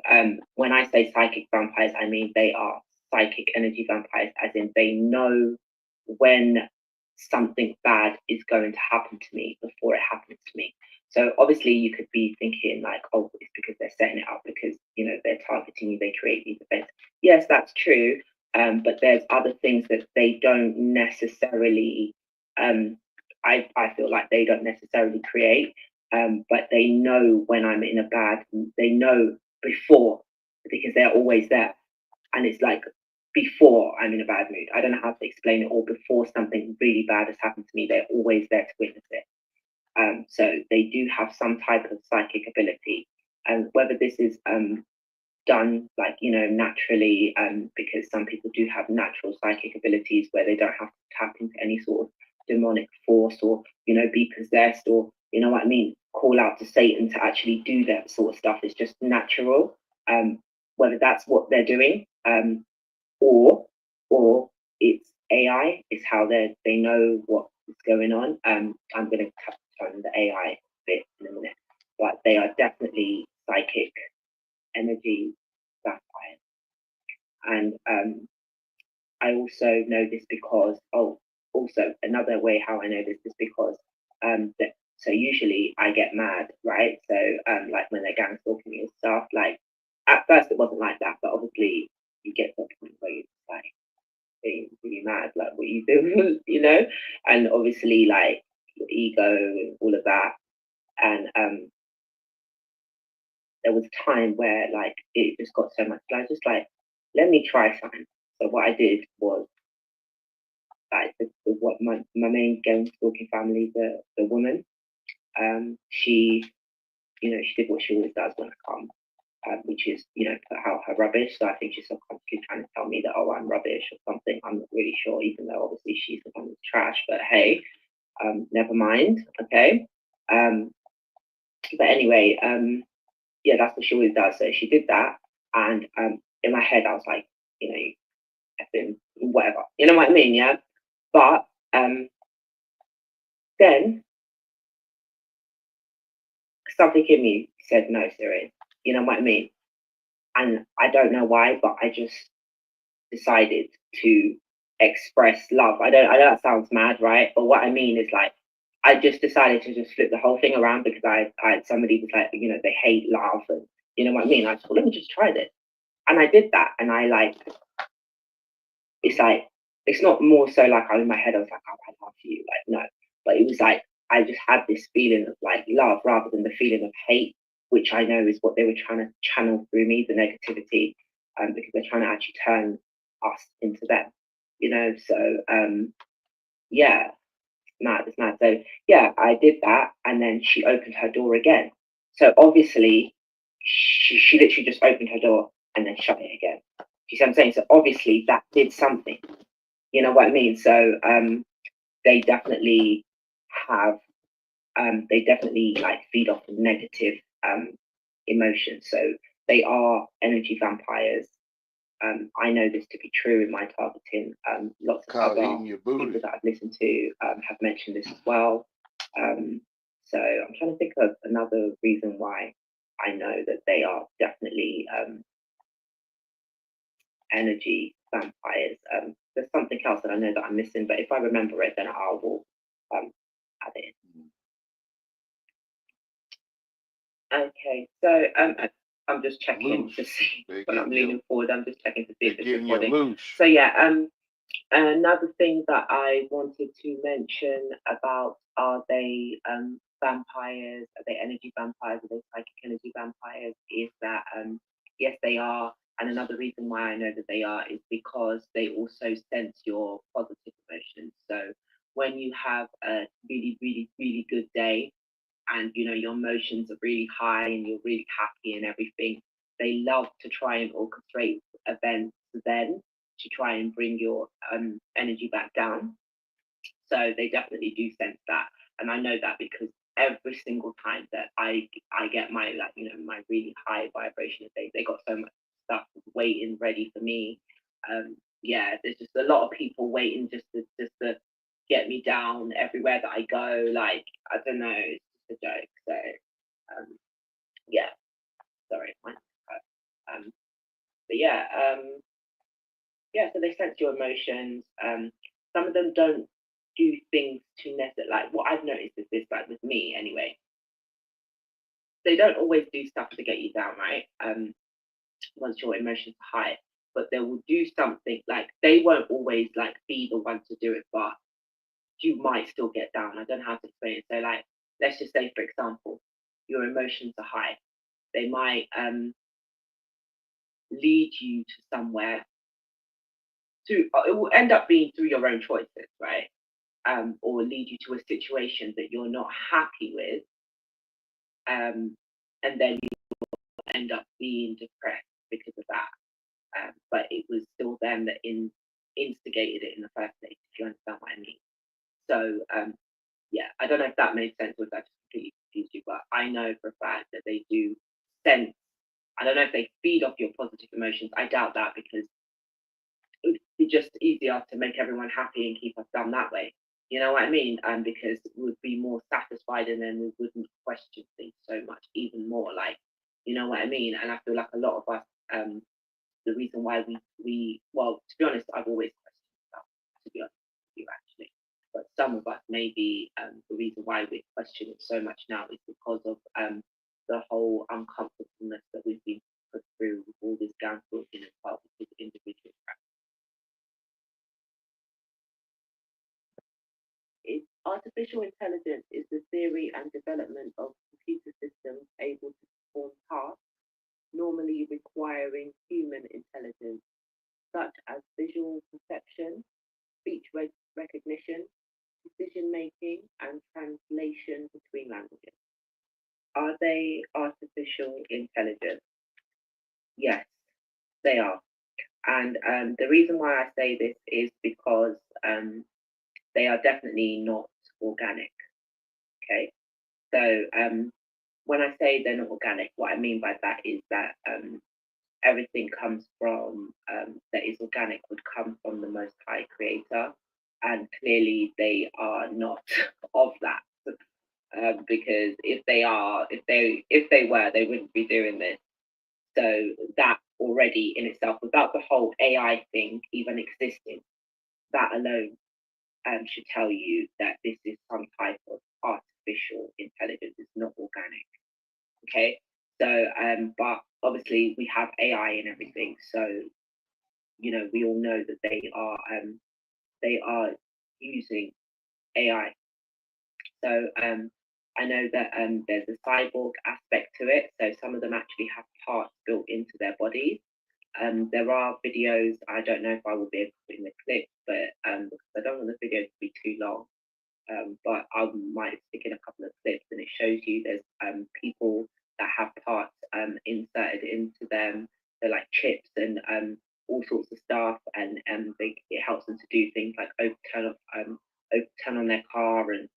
when I say psychic vampires, I mean they are psychic energy vampires, as in they know when something bad is going to happen to me before it happens to me. So obviously you could be thinking like, oh, it's because they're setting it up because they're targeting you, they create these events. Yes, that's true, but there's other things that they don't necessarily. I feel like they don't necessarily create, but they know when I'm in a bad. They know before because they're always there, and it's like before I'm in a bad mood. I don't know how to explain it, or before something really bad has happened to me, they're always there to witness it. So they do have some type of psychic ability, and whether this is done like naturally, because some people do have natural psychic abilities where they don't have to tap into any sort of demonic force or be possessed or what I mean, call out to Satan to actually do that sort of stuff. It's just natural. Whether that's what they're doing, or it's AI, is how they know what is going on. I'm going to touch on the AI bit in a minute, but they are definitely psychic energy vampires. And I also know this because also another way how I know this is because the So usually I get mad, right? So like when they're gang stalking me and stuff, like at first it wasn't like that, but obviously you get to a point where you're just like being really mad, like what you do, you know? And obviously like your ego and all of that. And there was a time where like it just got so much. I was just like, let me try something. So what I did was like what my main gang stalking family, the woman, she she did what she always does when I come, which is put out her rubbish. So I think she's subconsciously trying to tell me that I'm rubbish or something. I'm not really sure, even though obviously she's the one who's trash. But hey, never mind. Okay. But anyway, yeah, that's what she always does. So she did that, and in my head I was like, effing whatever, you know what I mean? Yeah. But then something in me said, no, Siri, you know what I mean? And I don't know why, but I just decided to express love. I know that sounds mad, right? But what I mean is like I just decided to just flip the whole thing around because I had somebody was like, they hate love and you know what I mean? I thought, let me just try this. And I did that and I it's not more so like in my head I was like, oh, I love you. Like no. But it was like I just had this feeling of like love rather than the feeling of hate, which I know is what they were trying to channel through me, the negativity, because they're trying to actually turn us into them, So yeah, it's mad. So yeah, I did that, and then she opened her door again. So obviously, she literally just opened her door and then shut it again. You see what I'm saying? So obviously that did something. You know what I mean? So they definitely have they definitely like feed off of negative emotions. So they are energy vampires. I know this to be true in my targeting. Lots of Call other eating your booty. people that I've listened to have mentioned this as well. So I'm trying to think of another reason why I know that they are definitely energy vampires. There's something else that I know that I'm missing, but if I remember it, then I will add it in. Okay, so I'm just checking to see when I'm leaning forward. I'm just checking to see if it's recording. So yeah, another thing that I wanted to mention about are they vampires? Are they energy vampires? Are they psychic energy vampires? Is that yes, they are. And another reason why I know that they are is because they also sense your positive emotions. So when you have a really, really, really good day, and your emotions are really high and you're really happy and everything, they love to try and orchestrate events then to try and bring your energy back down. So they definitely do sense that, and I know that because every single time that I get my my really high vibration days, they got so much stuff waiting ready for me. Yeah, there's just a lot of people waiting just to get me down everywhere that I go. Like I don't know, it's just a joke. So yeah, sorry, but yeah, so they sense your emotions. Some of them don't do things to necessarily, like what I've noticed is this, like with me anyway, they don't always do stuff to get you down, right? Once your emotions are high, but they will do something, like they won't always like be the one to do it, but you might still get down. I don't know how to explain it. So like, let's just say, for example, your emotions are high. They might lead you to somewhere it will end up being through your own choices, right? Or lead you to a situation that you're not happy with, and then you end up being depressed because of that. But it was still them that instigated it in the first place, if you understand what I mean. So, yeah, I don't know if that made sense or if that just completely confused you, but I know for a fact that they do sense. I don't know if they feed off your positive emotions. I doubt that because it would be just easier to make everyone happy and keep us down that way. You know what I mean? Because we would be more satisfied and then we wouldn't question things so much, even more. Like, you know what I mean? And I feel like a lot of us, the reason why we well, to be honest, I've always questioned stuff, to be honest with you, actually. But some of us, maybe the reason why we question it so much now is because of the whole uncomfortableness that we've been put through with all this gang stalking and targeted individual artificial intelligence is the theory and development of computer systems able to perform tasks normally requiring human intelligence, such as visual perception, speech recognition, decision making, and translation between languages. Are they artificial intelligence? Yes, they are. And the reason why I say this is because they are definitely not organic. Okay, so when I say they're not organic, what I mean by that is that everything comes from that is organic would come from the Most High Creator, and clearly they are not of that. Because if they were, they wouldn't be doing this. So that already in itself, without the whole AI thing even existing, that alone should tell you that this is some type of artificial intelligence. It's not organic. Okay. So, but obviously we have AI and everything. So, you know, we all know that they are using AI. So, I know that there's a cyborg aspect to it. So some of them actually have parts built into their bodies. There are videos, I don't know if I will be able to put in the clip, but because I don't want the video to be too long, but I might stick in a couple of clips and it shows you there's people that have parts inserted into them, they're like chips and all sorts of stuff, and it helps them to do things like overturn on their car, and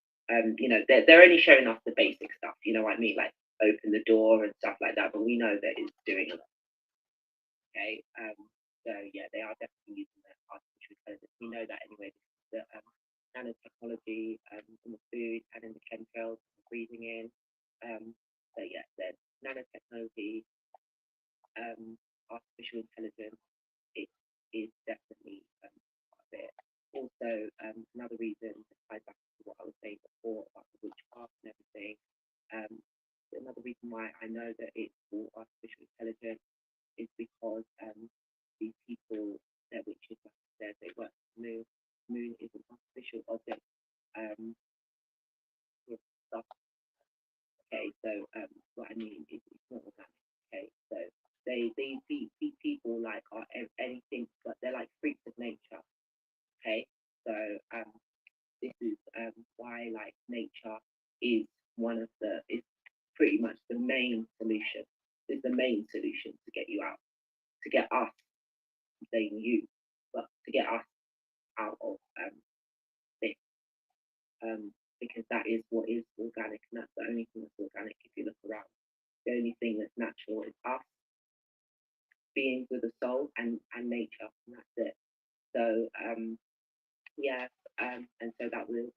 you know, they're only showing us the basic stuff, you know what I mean, like open the door and stuff like that, but we know that it's doing a lot. Okay, so yeah, they are definitely using the artificial intelligence. We know that anyway. The nanotechnology in the food and in the chemtrails we're breathing in. So yeah, the nanotechnology, artificial intelligence, it is definitely part of it. Also, another reason to tie back to what I was saying before about the witchcraft and everything. Another reason why I know that it's all artificial intelligence is because these people, they're witches, like I said, they work with the moon. Moon is an artificial object with stuff. Okay, so what I mean is it's not organic. Okay, so these people like are anything, but they're like freaks of nature. Okay, so this is why like nature is is pretty much the main solution. Is the main solution to get you out, to get us, I'm saying you, but to get us out of this, because that is what is organic, and that's the only thing that's organic. If you look around, the only thing that's natural is us, beings with a soul, and nature, and that's it. So yeah, and so that will,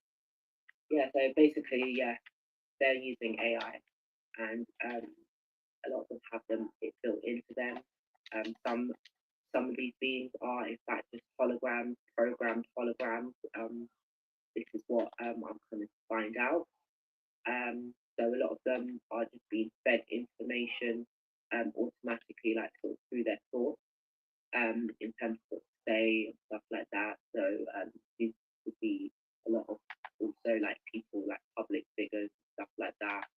yeah. So basically, yeah, they're using AI, and a lot of them have it built into them. Some of these beings are in fact just holograms, programmed holograms. This is what I'm coming to find out. So a lot of them are just being fed information automatically, like sort of through their thoughts, in terms of what to say and stuff like that. So these would be a lot of also like people like public figures and stuff like that.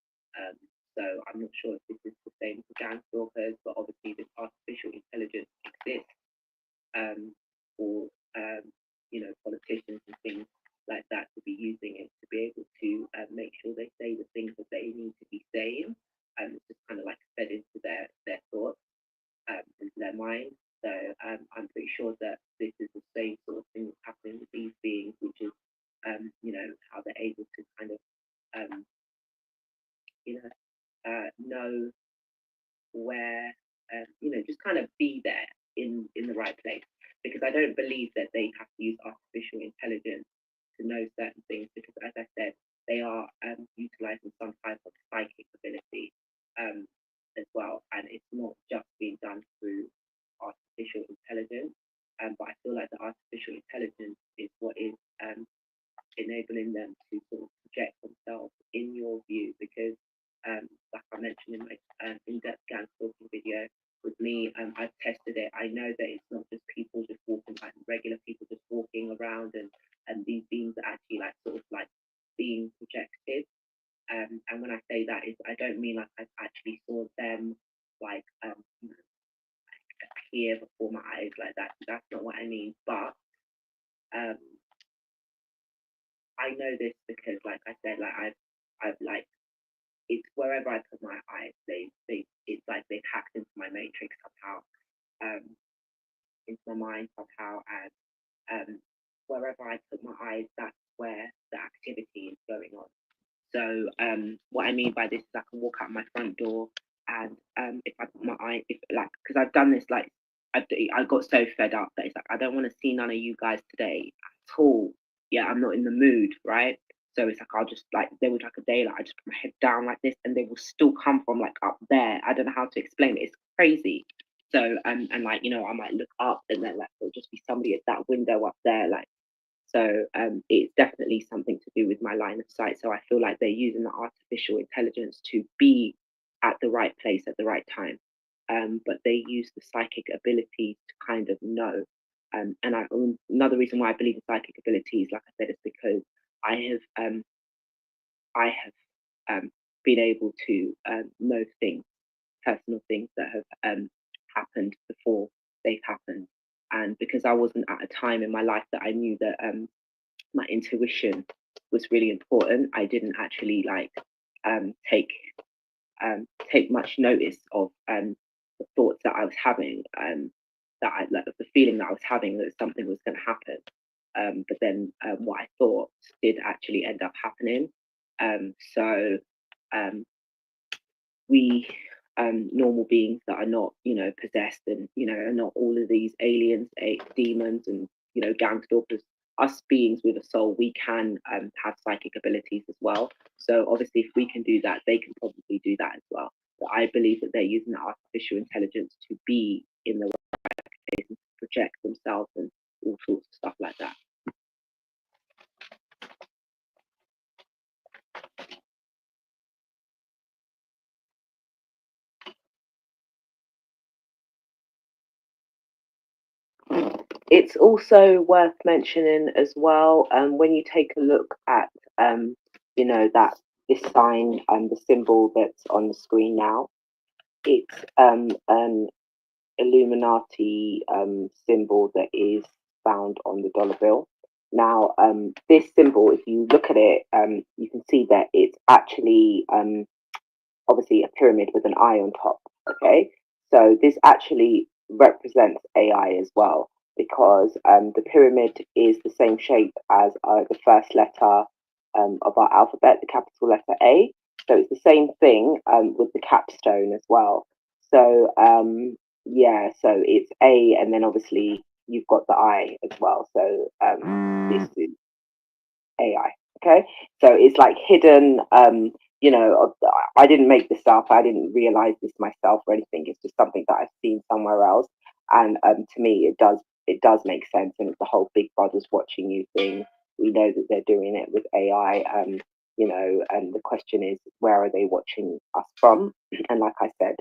So I'm not sure if this is the same for gang stalkers, but obviously this artificial intelligence exists for you know, politicians and things like that to be using it to be able to make sure they say the things that they need to be saying, and it's just kind of like fed into their thoughts, into their mind. So I'm pretty sure that this is the same sort of thing that's happening with these beings, which is you know, how they're able to kind of you know where you know, just kind of be there in the right place, because I don't believe that they have to use artificial intelligence to know certain things, because as I said, they are utilizing some type of psychic ability as well, and it's not just being done through artificial intelligence, but I feel like the artificial intelligence is what is enabling I mentioned in my in-depth gang stalking video with me, I've tested it. I know that it's not just people just walking, like regular people just walking around, and these beings are actually like sort of like being projected. And when I say that, is I don't mean like I actually saw them like you know, appear before my eyes like that. That's not what I mean. But um, I know this because, like I said, like I've like it's wherever I put my eyes, they it's like they've hacked into my matrix somehow, into my mind somehow, and wherever I put my eyes, that's where the activity is going on. So what I mean by this is I can walk out my front door, and if I put my eye, if like, because I've done this, like I got so fed up that it's like I don't want to see none of you guys today at all. Yeah, I'm not in the mood, right? So it's like I'll just like there was like a day like I just put my head down like this, and they will still come from like up there. I don't know how to explain it. It's crazy. So and like you know I might look up and then like there'll just be somebody at that window up there like so it's definitely something to do with my line of sight. So I feel like they're using the artificial intelligence to be at the right place at the right time. But they use the psychic abilities to kind of know. And another reason why I believe in psychic abilities, like I said, is because I have been able to know things, personal things that have happened before they've happened. And because I wasn't at a time in my life that I knew that my intuition was really important, I didn't actually like take take much notice of the thoughts that I was having, that I like the feeling that I was having that something was going to happen. But then what I thought did actually end up happening. So um, we normal beings that are not, you know, possessed and, you know, are not all of these aliens, demons and, you know, gang stalkers, us beings with a soul, we can have psychic abilities as well. So obviously if we can do that, they can probably do that as well. But I believe that they're using the artificial intelligence to be in the right place and to project themselves and all sorts of stuff like that. It's also worth mentioning as well, when you take a look at, you know, that this sign and the symbol that's on the screen now, it's an Illuminati symbol that is found on the dollar bill. Now, this symbol, if you look at it, you can see that it's actually obviously a pyramid with an eye on top. Okay, so this actually represents AI as well because the pyramid is the same shape as the first letter of our alphabet, the capital letter A. So it's the same thing with the capstone as well. So yeah, so it's A, and then obviously you've got the I as well. So this is AI. Okay, so it's like hidden. You know, I didn't make this up. I didn't realize this myself or anything. It's just something that I've seen somewhere else, and to me, it does make sense. And it's the whole Big Brother's watching you thing. We know that they're doing it with AI. You know, and the question is, where are they watching us from? And like I said,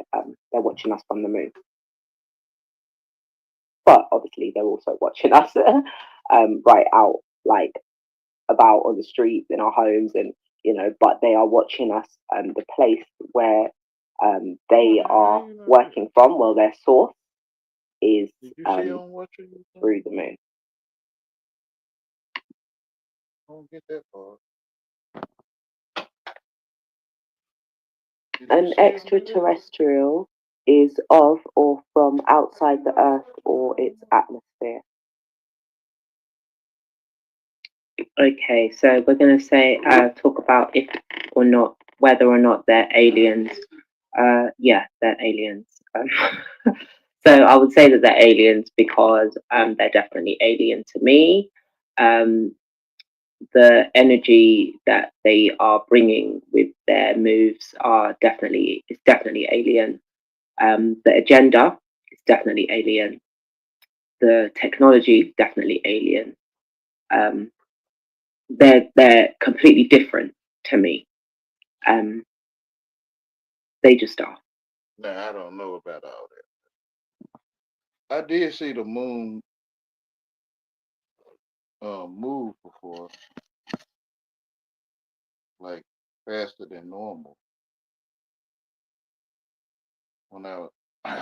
they're watching us from the moon. But obviously, they're also watching us right out, like about on the streets in our homes, and you know, but they are watching us, the place where they are working from, well, their source is Did you see on what you through the moon. don't get that far? Did you An see on the video? extraterrestrial is of or from outside the earth or its atmosphere. Okay, so we're going to say talk about if or not, whether or not they're aliens. Yeah, they're aliens. So I would say that they're aliens because they're definitely alien to me. The energy that they are bringing with their moves is definitely alien. The agenda is definitely alien. The technology definitely alien. Um, they're completely different to me. Um, They just are. Now I don't know about all that. I did see the moon move before, like faster than normal. When I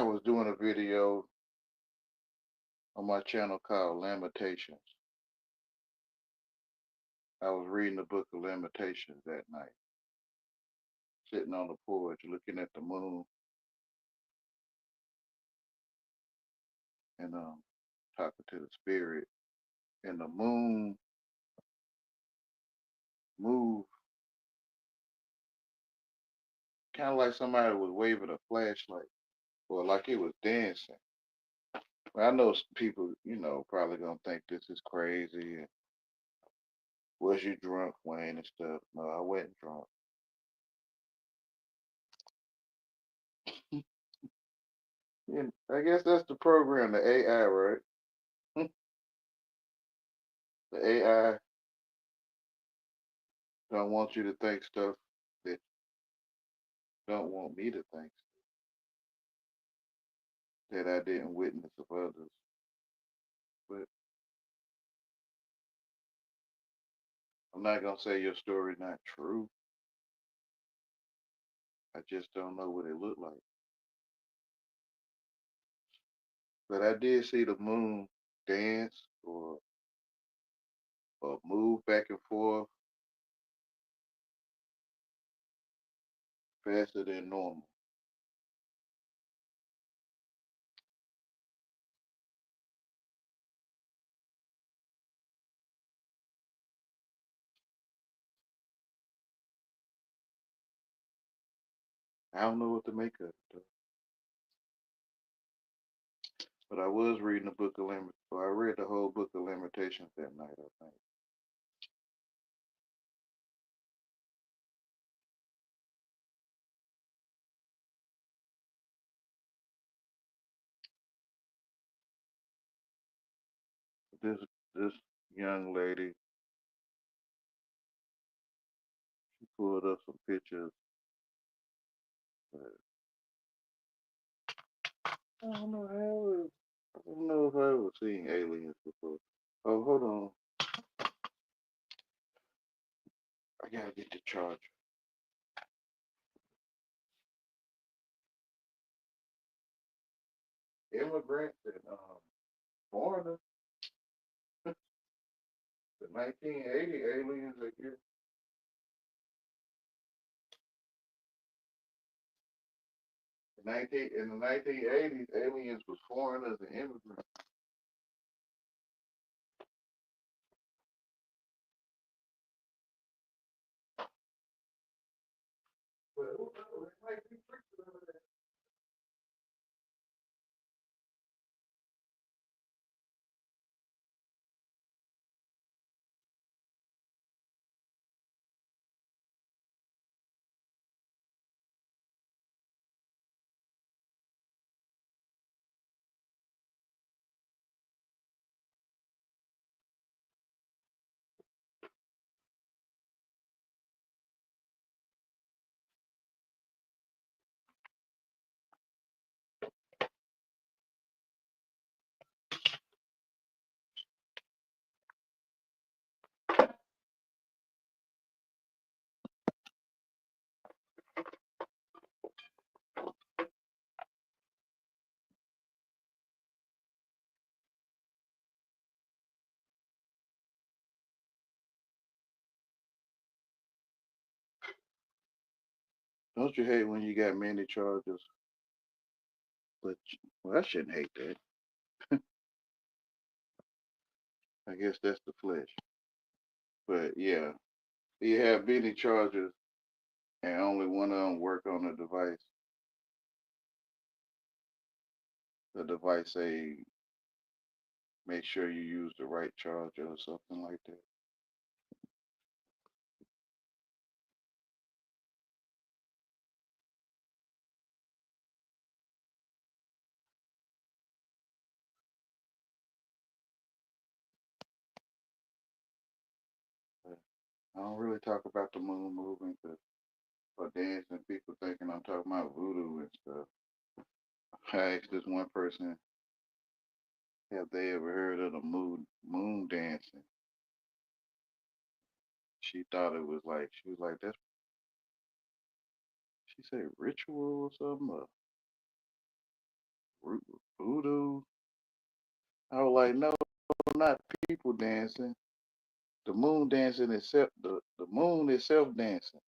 was doing a video on my channel called Lamentations. I was reading the book of Lamentations that night, sitting on the porch looking at the moon and talking to the spirit. And the moon moved kind of like somebody was waving a flashlight or like it was dancing. Well, I know people, probably gonna think this is crazy. And was you drunk, Wayne, and stuff? No, I wasn't drunk. Yeah, I guess that's the program, the AI, right? The AI don't want you to think stuff that don't want me to think that I didn't witness of others. But I'm not gonna say your story not true. I just don't know what it looked like. But I did see the moon dance or move back and forth faster than normal. I don't know what to make of it though. But I was reading the book of Lamentations. So I read the whole book of Lamentations that night, I think. This young lady, she pulled up some pictures. But I don't know I don't know if I ever seen aliens before. Oh, hold on. I gotta get the charger. Immigrants and foreigners. The 1980 aliens, I guess. In the 1980s, aliens was foreigners and immigrants. But who knows? It might be true. Don't you hate when you got many charges? But well, I shouldn't hate that. I guess that's the flesh. But yeah, you have many charges and only one of them work on the device. The device say make sure you use the right charger or something like that. But I don't really talk about the moon moving because or dancing, people thinking I'm talking about voodoo and stuff. I asked this one person, have they ever heard of the moon dancing? She thought it was like she was like that's she said ritual or something or voodoo. I was like, no, not people dancing. The moon dancing itself, the moon itself dancing.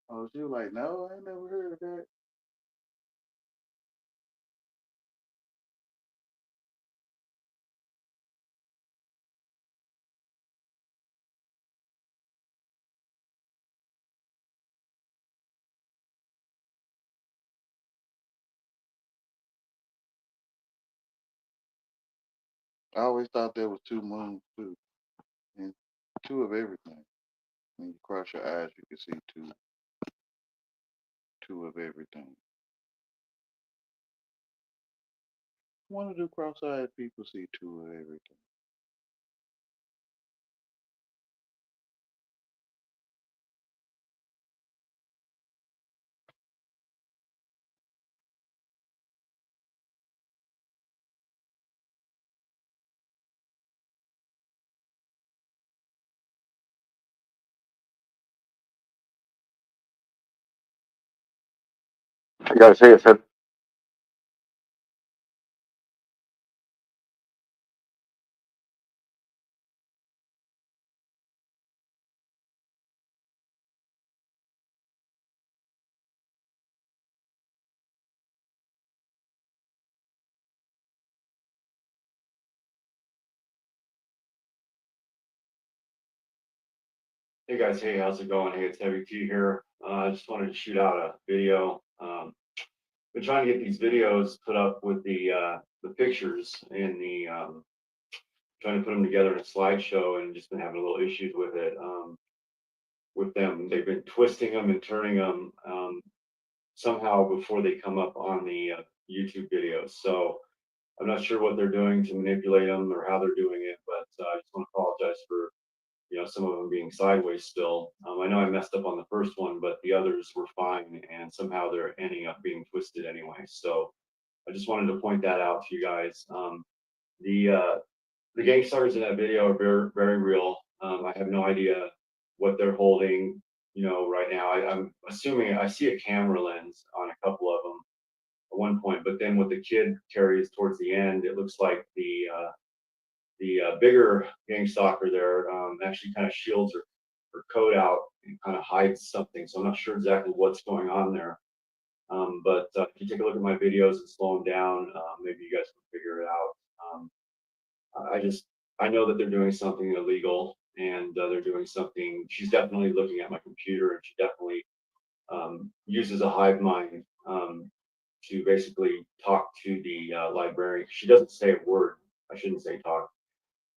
Oh, she was like, no, I ain't never heard of that. I always thought there was two moons too, and two of everything. When you cross your eyes, you can see two of everything. One of the cross-eyed people see two of everything. I gotta say, it's a, Hey guys, hey, how's it going? Hey, it's Heavy T here. I just wanted to shoot out a video. Been trying to get these videos put up with the pictures and trying to put them together in a slideshow, and just been having a little issues with it. With them, they've been twisting them and turning them somehow before they come up on the YouTube videos. So I'm not sure what they're doing to manipulate them or how they're doing it, but I just want to apologize for some of them being sideways still. I know I messed up on the first one, but the others were fine, and somehow they're ending up being twisted anyway. So I just wanted to point that out to you guys. The uh, the gang stars in that video are very real. I have no idea what they're holding, right now. I'm assuming I see a camera lens on a couple of them at one point, but then what the kid carries towards the end, it looks like the bigger gang stalker there actually kind of shields her coat out and kind of hides something. So I'm not sure exactly what's going on there. But if you take a look at my videos and slow them down, maybe you guys can figure it out. I just I know that they're doing something illegal, and they're doing something. She's definitely looking at my computer, and she definitely uses a hive mind to basically talk to the librarian. She doesn't say a word. I shouldn't say talk,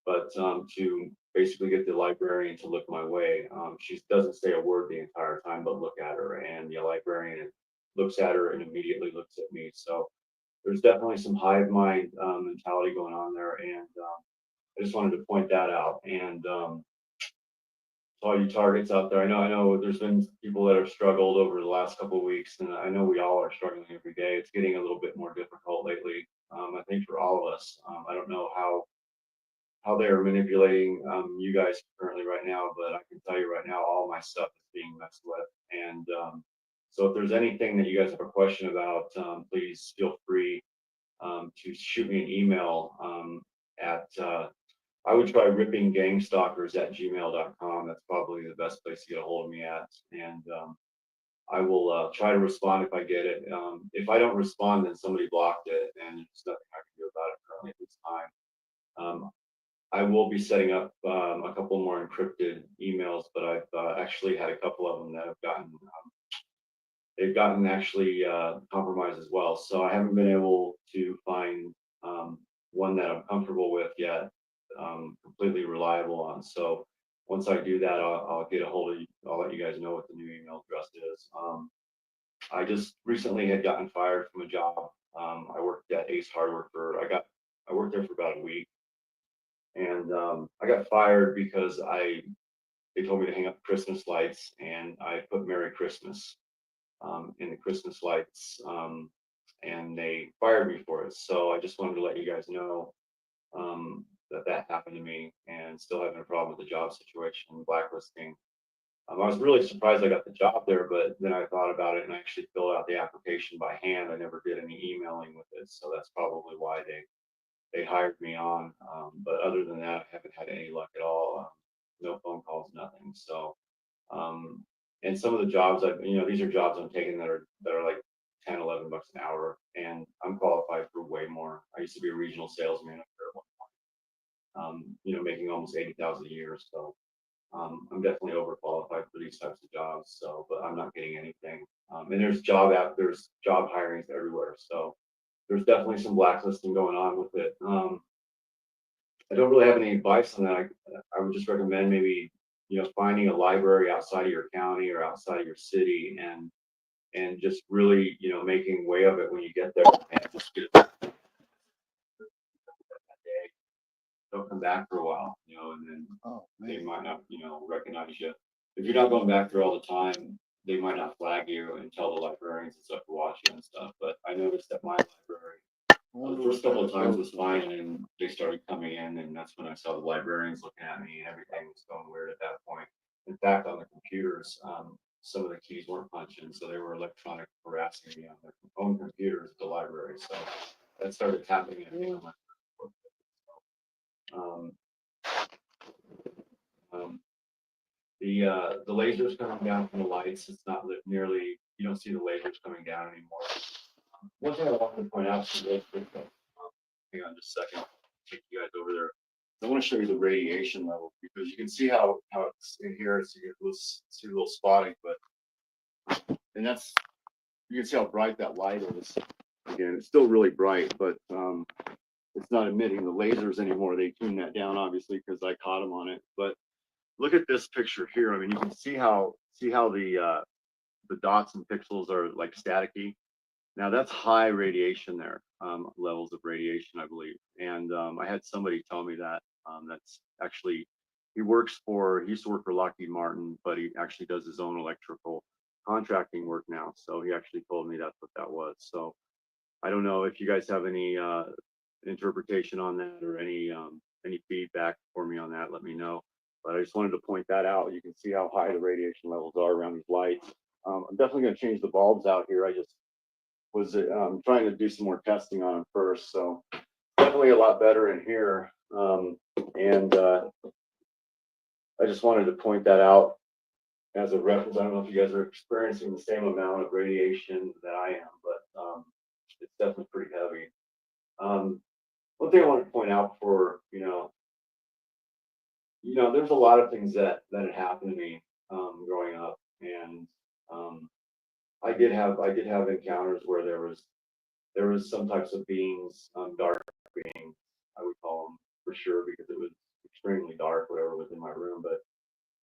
but to basically get the librarian to look my way. She doesn't say a word the entire time, but look at her, and the librarian looks at her and immediately looks at me. So there's definitely some hive mind mentality going on there, and I just wanted to point that out. And to all you targets out there, I know there's been people that have struggled over the last couple of weeks, and I know we all are struggling every day. It's getting a little bit more difficult lately. I think for all of us. I don't know how they are manipulating you guys currently right now, but I can tell you right now, all my stuff is being messed with. And so if there's anything that you guys have a question about, please feel free to shoot me an email at I would try rippinggangstalkers@gmail.com. That's probably the best place to get a hold of me at. And I will try to respond if I get it. If I don't respond, then somebody blocked it, and there's nothing I can do about it currently at this time. I will be setting up a couple more encrypted emails, but I've actually had a couple of them that have gotten they've gotten actually compromised as well. So I haven't been able to find one that I'm comfortable with yet, completely reliable on. So once I do that, I'll get a hold of you. I'll let you guys know what the new email address is. I just recently had gotten fired from a job. I worked at Ace Hardware I worked there for about a week, And I got fired because they told me to hang up Christmas lights, and I put Merry Christmas in the Christmas lights, and they fired me for it. So I just wanted to let you guys know that happened to me, and still having a problem with the job situation, blacklisting. I was really surprised I got the job there, but then I thought about it and I actually filled out the application by hand. I never did any emailing with it, so that's probably why they hired me on. But other than that, I haven't had any luck at all. No phone calls, nothing. So, um, and some of the jobs these are jobs I'm taking that are like 10, $11 an hour, and I'm qualified for way more. I used to be a regional sales manager at one point, making almost 80,000 a year. So I'm definitely overqualified for these types of jobs. So, but I'm not getting anything. And there's job hirings everywhere. So there's definitely some blacklisting going on with it. I don't really have any advice on that. I would just recommend maybe finding a library outside of your county or outside of your city, and just really making way of it when you get there, and just get that day. Don't come back for a while, and then Oh they man. might not recognize you. If you're not going back there all the time, they might not flag you and tell the librarians and stuff to watch you and stuff. But I noticed that my library, I the wonder first what couple that of times goes was for. fine, and then they started coming in, and that's when I saw the librarians looking at me, and everything was going weird at that point. In fact, on the computers, some of the keys weren't punching, so they were electronic harassing me on their own computers at the library. So that started happening. I think on my um, um, the lasers coming down from the lights. It's not nearly. You don't see the lasers coming down anymore. One thing I wanted to point out to you real quick, though, hang on just a second, take you guys over there. I want to show you the radiation level because you can see how it's in here. So you can see a little spotting, and that's you can see how bright that light is. Again, it's still really bright, but it's not emitting the lasers anymore. They tuned that down obviously because I caught them on it. But look at this picture here. I mean, you can see how the dots and pixels are like staticky. Now that's high radiation there, levels of radiation, I believe. And I had somebody tell me that that's actually he used to work for Lockheed Martin, but he actually does his own electrical contracting work now. So he actually told me that's what that was. So I don't know if you guys have any interpretation on that or any feedback for me on that. Let me know. But I just wanted to point that out. You can see how high the radiation levels are around these lights. I'm definitely going to change the bulbs out here. I just was trying to do some more testing on them first. So definitely a lot better in here. And I just wanted to point that out as a reference. I don't know if you guys are experiencing the same amount of radiation that I am, but it's definitely pretty heavy. One thing I want to point out for there's a lot of things that had happened to me growing up, and um, I did have encounters where there was some types of beings, dark beings, I would call them for sure, because it was extremely dark, whatever was in my room. But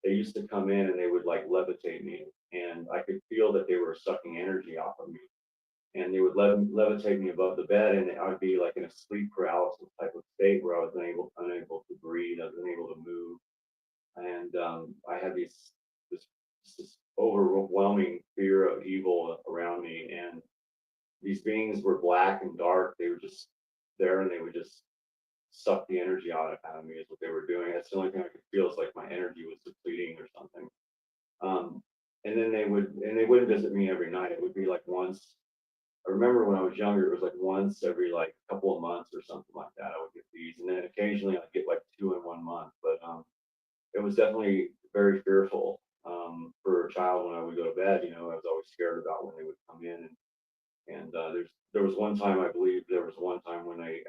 they used to come in and they would like levitate me, and I could feel that they were sucking energy off of me, and they would levitate me above the bed, and I would be like in a sleep paralysis type of state where I was unable to breathe, I was unable to move, and I had this overwhelming fear of evil around me, and these beings were black and dark. They were just there, and they would just suck the energy out of me. Is what they were doing. That's the only thing I could feel is like my energy was depleting or something. Um, and then they wouldn't visit me every night. It would be like once. I remember when I was younger, it was like once every like couple of months or something like that. I would get these, and then occasionally I'd get like two in 1 month. But it was definitely very fearful for a child when I would go to bed. I was always scared about when they would come in, and there was one time, I believe there was one time when I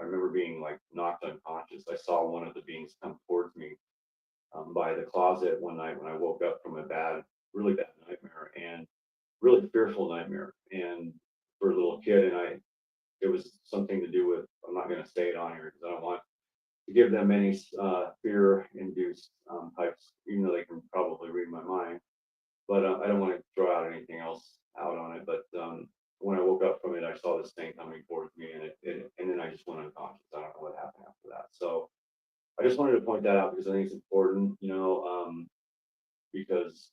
remember being like knocked unconscious. I saw one of the beings come towards me by the closet one night when I woke up from a really bad nightmare, and really fearful nightmare. And for a little kid, it was something to do with, I'm not going to say it on here because I don't want to give them any fear-induced types, even though they can probably read my mind. But I don't want to throw out anything else out on it. But when I woke up from it, I saw this thing coming towards me, and then I just went unconscious. I don't know what happened after that. So just wanted to point that out because I think it's important, because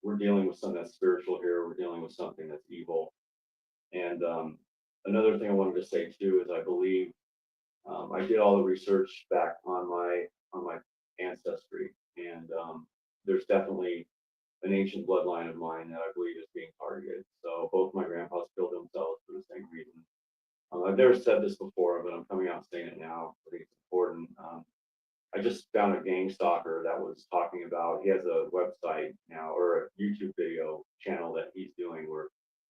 we're dealing with something that's spiritual here. We're dealing with something that's evil. And another thing I wanted to say too is I believe I did all the research back on my ancestry, and there's definitely an ancient bloodline of mine that I believe is being targeted. So both my grandpas killed themselves for the same reason. I've never said this before, but I'm coming out saying it now. I think it's important. I just found a gang stalker that was talking about, he has a website now or a YouTube video channel that he's doing where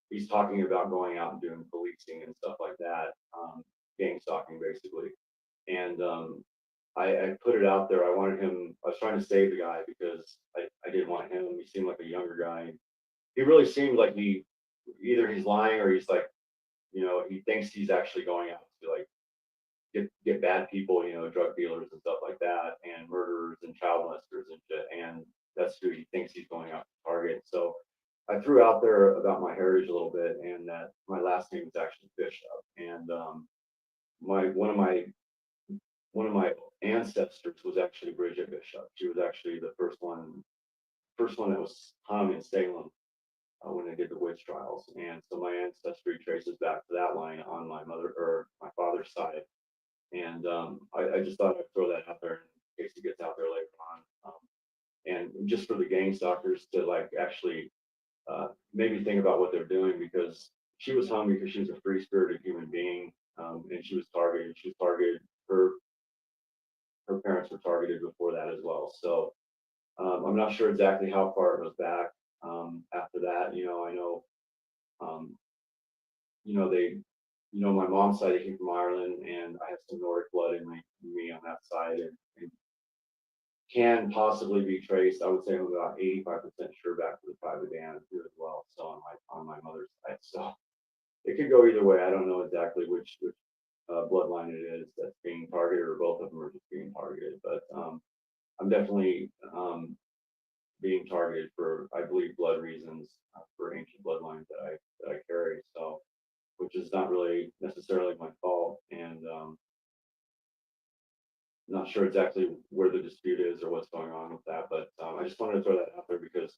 he's talking about going out and doing policing and stuff like that, gang stalking basically. And I put it out there. I was trying to save the guy because I didn't want him. He seemed like a younger guy. He really seemed like either he's lying or he's like, he thinks he's actually going out to like get bad people, drug dealers and stuff like that, and murderers and child molesters and shit. And that's who he thinks he's going out to target. So I threw out there about my heritage a little bit and that my last name is actually Bishop. And my one of my ancestors was actually Bridget Bishop. She was actually the first one that was hung in Salem when they did the witch trials. And so my ancestry traces back to that line on my mother or my father's side. And I just thought I'd throw that out there in case it gets out there later on. And just for the gang stalkers to like actually maybe think about what they're doing, because she was hung because she was a free spirited human being, and she was targeted. She was targeted. Her parents were targeted before that as well. So I'm not sure exactly how far it goes back. After that, I know, um, they, my mom's side, they came from Ireland, and I have some Nordic blood in me on that side, and can possibly be traced. I would say I'm about 85% sure back to the private band too as well. So on my mother's side, so it could go either way. I don't know exactly which bloodline it is that's being targeted, or both of them are just being targeted. But I'm definitely being targeted for, I believe, blood reasons, for ancient bloodlines that I carry. So, which is not really necessarily my fault, and not sure exactly where the dispute is or what's going on with that. But I just wanted to throw that out there because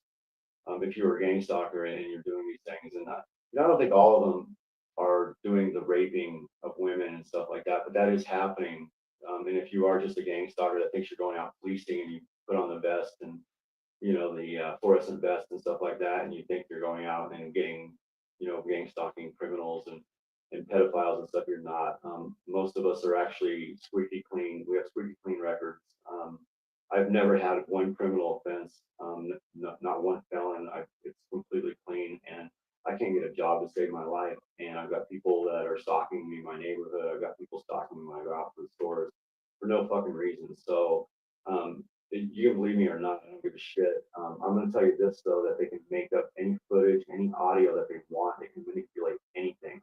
if you're a gang stalker and you're doing these things, and I don't think all of them are doing the raping of women and stuff like that, but that is happening. And if you are just a gang stalker that thinks you're going out policing and you put on the vest and the fluorescent vest and stuff like that, and you think you're going out and getting gang stalking criminals and pedophiles and stuff, you're not. Most of us are actually squeaky clean. We have squeaky clean records. I've never had one criminal offense, not one felon. It's completely clean, and I can't get a job to save my life. And I've got people that are stalking me in my neighborhood. I've got people stalking me when I go out to the stores for no fucking reason. So you can believe me or not, I don't give a shit. I'm going to tell you this though, that they can make up any footage, any audio that they want. They can manipulate anything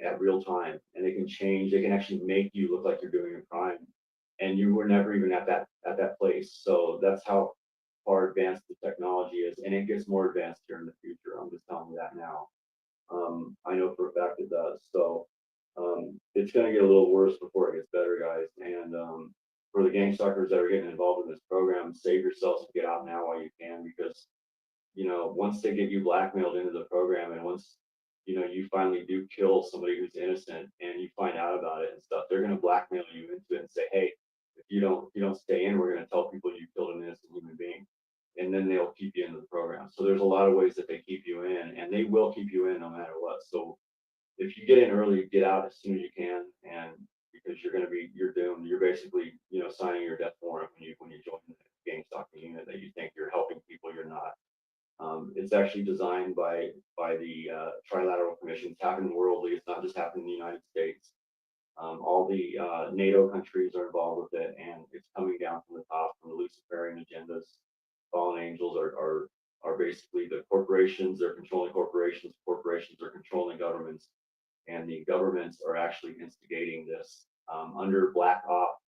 at real time, and they can change. They can actually make you look like you're doing a crime, and you were never even at that place. So that's how far advanced the technology is, and it gets more advanced here in the future. I'm just telling you that now. I know for a fact it does. So it's going to get a little worse before it gets better, guys. And for the gang stalkers that are getting involved in this program, save yourselves and get out now while you can, because once they get you blackmailed into the program, and once you finally do kill somebody who's innocent and you find out about it and stuff, they're going to blackmail you into it and say, hey, if you don't stay in, we're going to tell people you killed an innocent human being, and then they'll keep you into the program. So there's a lot of ways that they keep you in, and they will keep you in no matter what. So if you get in early, get out as soon as you can, and because you're doomed. You're basically signing your death warrant when you join the gang stalking unit, that you think you're helping people. You're not. It's actually designed by the Trilateral Commission. It's happening worldly. It's not just happening in the United States. All the NATO countries are involved with it, and it's coming down from the top, from the Luciferian agendas. Fallen angels are basically the corporations. They're controlling corporations. Corporations are controlling governments, and the governments are actually instigating this under black op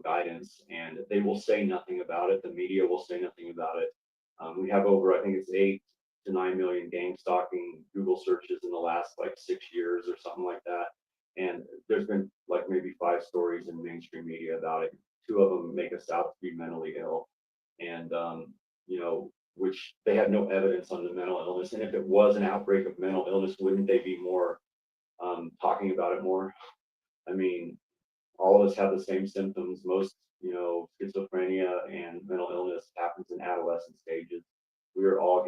guidance, and they will say nothing about it. The media will say nothing about it. We have over, I think it's 8 to 9 million gang stalking Google searches in the last like 6 years or something like that. And there's been like maybe 5 stories in mainstream media about it. two of them make us out to be mentally ill, and which they had no evidence on the mental illness. And if it was an outbreak of mental illness, wouldn't they be more talking about it more? I mean, all of us have the same symptoms. Most, schizophrenia and mental illness happens in adolescent stages. We're all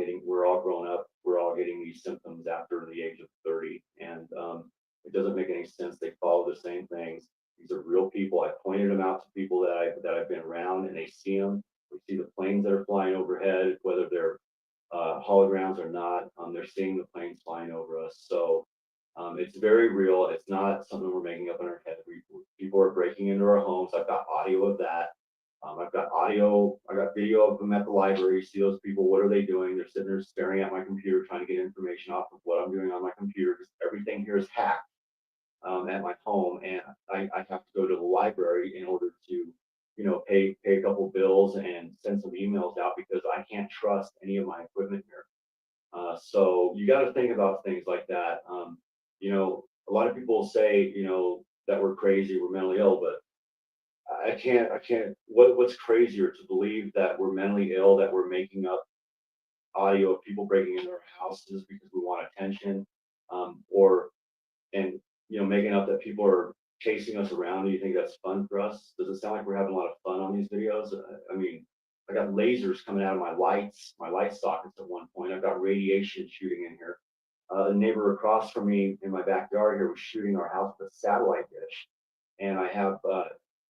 grown up. We're all getting these symptoms after the age of 30. And it doesn't make any sense. They follow the same things. These are real people. I pointed them out to people that I've been around, and they see them. We see the planes that are flying overhead, whether they're holograms or not. They're seeing the planes flying over us. So it's very real. It's not something we're making up in our head. People are breaking into our homes. I've got audio of that. I've got audio. I got video of them at the library. See those people. What are they doing? They're sitting there staring at my computer, trying to get information off of what I'm doing on my computer, because everything here is hacked at my home, and I have to go to the library in order to, pay a couple bills and send some emails out, because I can't trust any of my equipment here. So you got to think about things like that. A lot of people say, that we're crazy, we're mentally ill, but I can't. What's crazier, to believe that we're mentally ill, that we're making up audio of people breaking into our houses because we want attention, or and making up that people are chasing us around. Do you think that's fun for us? Does it sound like we're having a lot of fun on these videos? I mean, I got lasers coming out of my light sockets at one point. I've got radiation shooting in here. A neighbor across from me in my backyard here was shooting our house with a satellite dish, and I have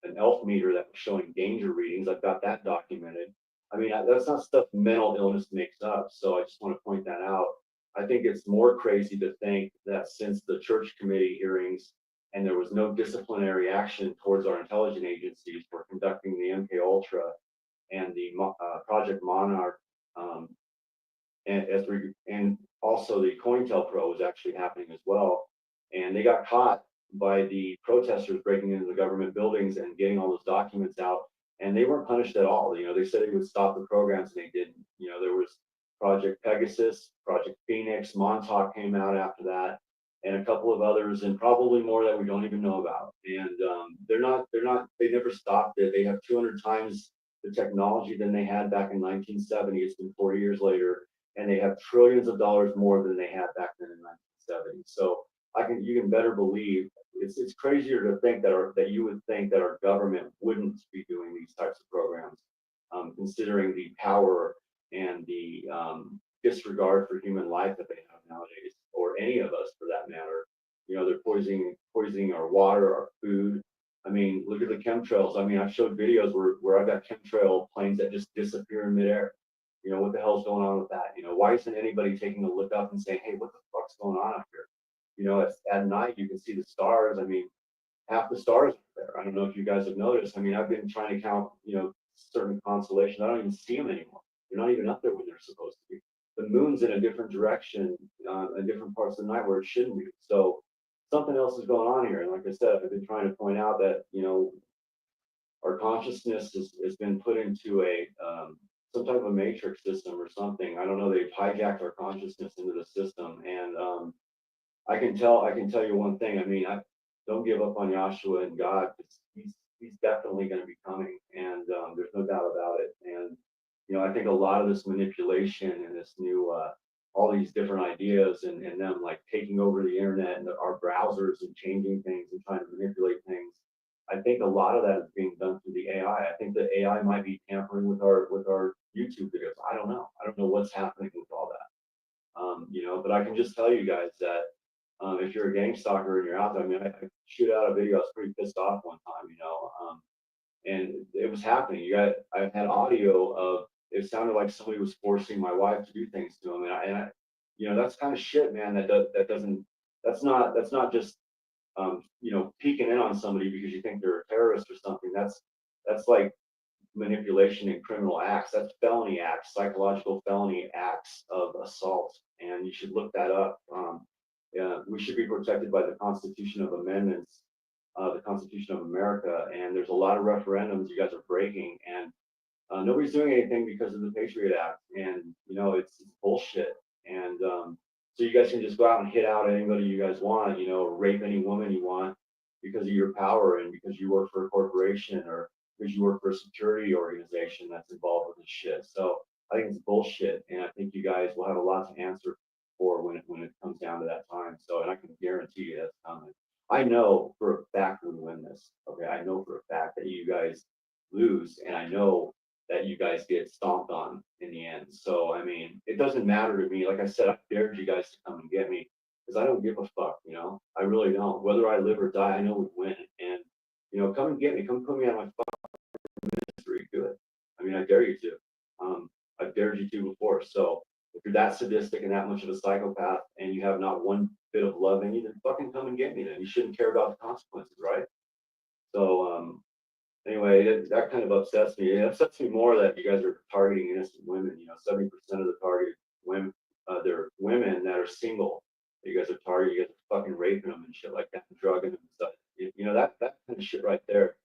an ELF meter that was showing danger readings. I've got that documented. I mean, that's not stuff mental illness makes up. So I just want to point that out. I think it's more crazy to think that since the church committee hearings and there was no disciplinary action towards our intelligence agencies for conducting the MK Ultra and the Project Monarch, and also the COINTELPRO was actually happening as well, and they got caught by the protesters breaking into the government buildings and getting all those documents out, and they weren't punished at all. They said they would stop the programs, and they didn't. There was Project Pegasus, Project Phoenix, Montauk came out after that, and a couple of others, and probably more that we don't even know about. And they never stopped it. They have 200 times the technology than they had back in 1970. It's been 40 years later, and they have trillions of dollars more than they had back then in 1970. So you can better believe it's crazier to think that you would think that our government wouldn't be doing these types of programs, considering the power and the disregard for human life that they have nowadays, or any of us for that matter. They're poisoning our water, our food. I mean, look at the chemtrails. I mean, I've showed videos where I've got chemtrail planes that just disappear in midair. What the hell's going on with that? Why isn't anybody taking a look up and saying, hey, what the fuck's going on up here? At night you can see the stars. I mean, half the stars are there. I don't know if you guys have noticed. I mean, I've been trying to count, certain constellations. I don't even see them anymore. They're not even up there when they're supposed to be. The moon's in a different direction, in different parts of the night where it shouldn't be. So something else is going on here. And like I said, I've been trying to point out that, our consciousness has been put into a some type of a matrix system or something. I don't know. They've hijacked our consciousness into the system, and I can tell you one thing. I mean, I don't give up on Joshua and God, because he's definitely going to be coming, and there's no doubt about it. And I think a lot of this manipulation and this new all these different ideas, and them like taking over the internet and our browsers and changing things and trying to manipulate things. I think a lot of that is being done through the AI. I think the AI might be tampering with our YouTube videos. I don't know. I don't know what's happening with all that. But I can just tell you guys that if you're a gang stalker and you're out there, I mean, I shoot out a video. I was pretty pissed off one time, and it was happening. I had audio of it. Sounded like somebody was forcing my wife to do things to him, that's kind of shit, man. That's not just peeking in on somebody because you think they're a terrorist or something. That's like manipulation and criminal acts. That's felony acts, psychological felony acts of assault, and you should look that up. We should be protected by the Constitution of Amendments, the Constitution of America, and there's a lot of referendums you guys are breaking, and nobody's doing anything because of the Patriot Act, and it's bullshit. And so you guys can just go out and hit out anybody you guys want, rape any woman you want because of your power and because you work for a corporation, or because you work for a security organization that's involved with this shit. So I think it's bullshit, and I think you guys will have a lot to answer for when it comes down to that time. So, and I can guarantee you that's coming. I know for a fact we win this. Okay, I know for a fact that you guys lose, and I know that you guys get stomped on in the end. So, I mean, it doesn't matter to me. Like I said, I dared you guys to come and get me because I don't give a fuck. You know, I really don't. Whether I live or die, I know we win, and come and get me. Come put me out of my misery. Do it. I mean, I dare you to. I've dared you to before. So if you're that sadistic and that much of a psychopath and you have not one bit of love in you, then fucking come and get me. Then you shouldn't care about the consequences, right? So anyway, that kind of upsets me. It upsets me more that you guys are targeting innocent women. 70% of the target women, they're women that are single. You guys are targeting. You guys are fucking raping them and shit like that, and drugging them and stuff. That kind of shit right there.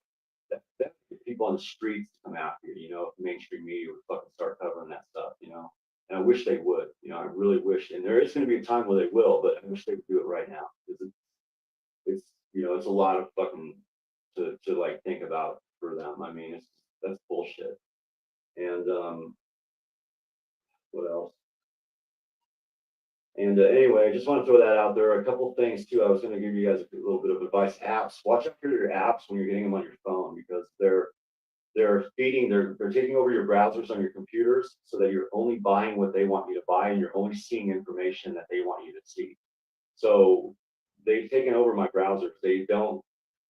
That people on the streets come after you. If the mainstream media would fucking start covering that stuff. And I wish they would. I really wish. And there is going to be a time where they will, but I wish they would do it right now because it's a lot of fucking to like think about for them. I mean, that's bullshit. And what else? And anyway, I just want to throw that out there. A couple of things too. I was going to give you guys a little bit of advice. Apps. Watch out for your apps when you're getting them on your phone because they're taking over your browsers on your computers so that you're only buying what they want you to buy and you're only seeing information that they want you to see. So they've taken over my browsers. They don't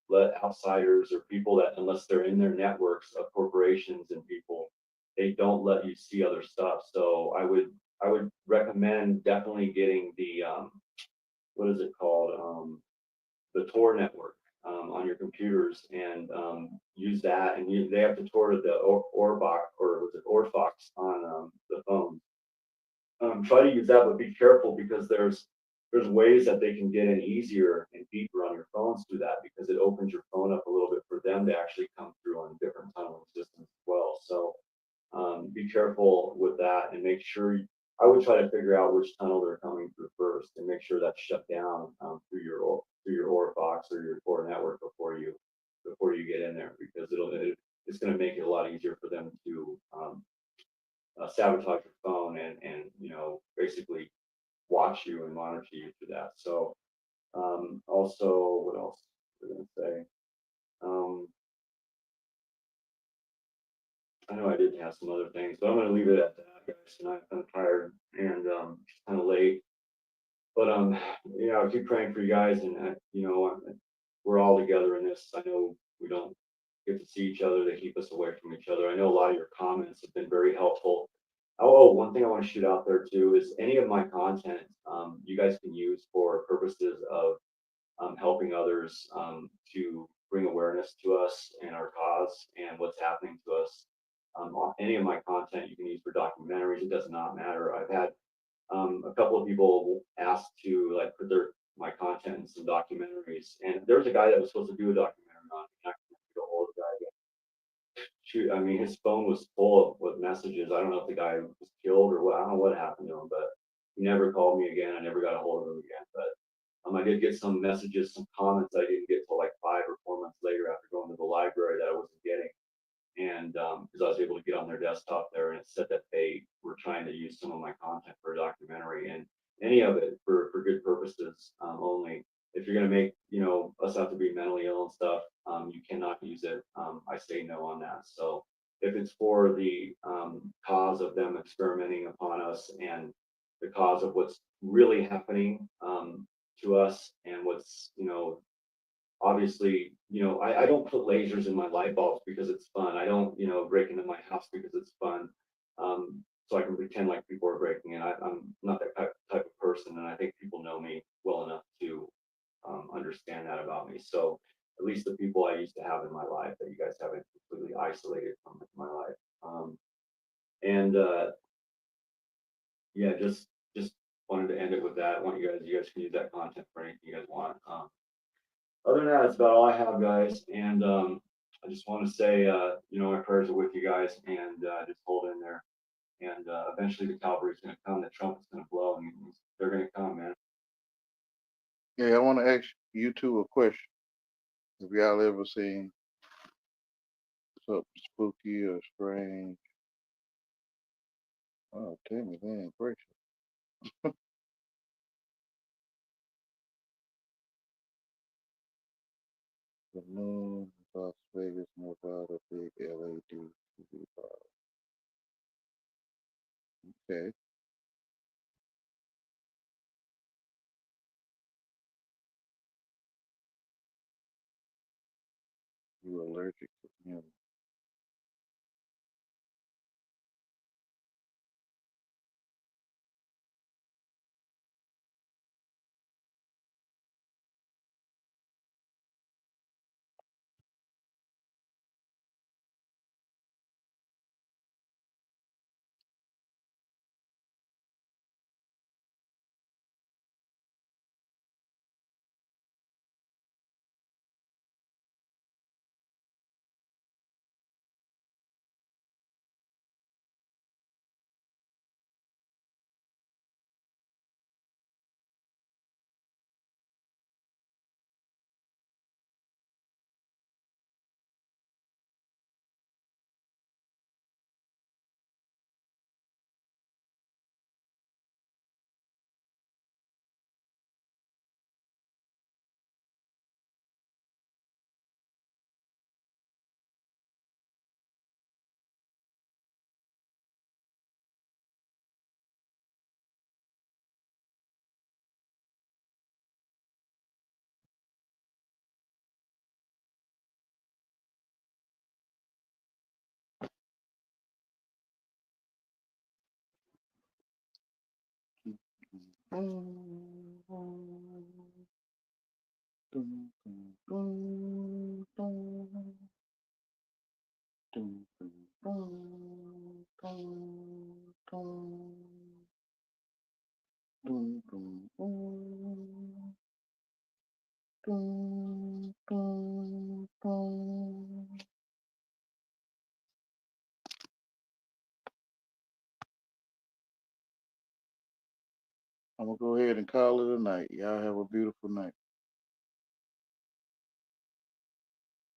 let outsiders or people that, unless they're in their networks of corporations and people, they don't let you see other stuff. So I would recommend definitely getting the what is it called, the Tor network on your computers and use that. And they have to Tor the Orbox or was it Orfox on the phone. Try to use that, but be careful because there's ways that they can get in easier and deeper on your phones through that because it opens your phone up a little bit for them to actually come through on different tunneling systems as well. So be careful with that and make sure. I would try to figure out which tunnel they're coming through first and make sure that's shut down through your Orfox or your Tor network before you get in there because it's going to make it a lot easier for them to sabotage your phone and basically watch you and monitor you through that. So also, what else was I going to say? I know I did have some other things, but I'm going to leave it at that, guys. Tonight I'm tired and it's kind of late, but I keep praying for you guys, and we're all together in this. I know we don't get to see each other; they keep us away from each other. I know a lot of your comments have been very helpful. Oh, one thing I want to shoot out there too is any of my content you guys can use for purposes of helping others to bring awareness to us and our cause and what's happening to us. Any of my content you can use for documentaries. It does not matter. I've had a couple of people ask to like put my content in some documentaries, and there was a guy that was supposed to do a documentary on it. I couldn't get a hold of the guy. Shoot, I mean, his phone was full with messages. I don't know if the guy was killed or what. I don't know what happened to him, but he never called me again. I never got a hold of him again. But I did get some messages, some comments I didn't get till like 5 or 4 months later after going to the library that I wasn't getting. And because I was able to get on their desktop there, and it said that they were trying to use some of my content for a documentary, and any of it for good purposes only. If you're going to make us have to be mentally ill and stuff, you cannot use it. I say no on that. So if it's for the cause of them experimenting upon us and the cause of what's really happening to us and what's obviously, I don't put lasers in my light bulbs because it's fun. I don't, break into my house because it's fun. So I can pretend like people are breaking in. I'm not that type of person, and I think people know me well enough to understand that about me. So at least the people I used to have in my life that you guys haven't completely isolated from my life. And yeah, just wanted to end it with that. I want you guys can use that content for anything you guys want. Other than that, that's about all I have, guys. And I just want to say, my prayers are with you guys, and just hold in there. And eventually, the cavalry's going to come. The trumpet's going to blow, and they're going to come, man. Yeah, I want to ask you two a question. Have y'all ever seen something spooky or strange. Oh, Timmy, man, gracious. The moon, Las Vegas, Nevada, big LED TV bar. Okay, you allergic to him. I'm gonna go ahead and call it a night. Y'all have a beautiful night.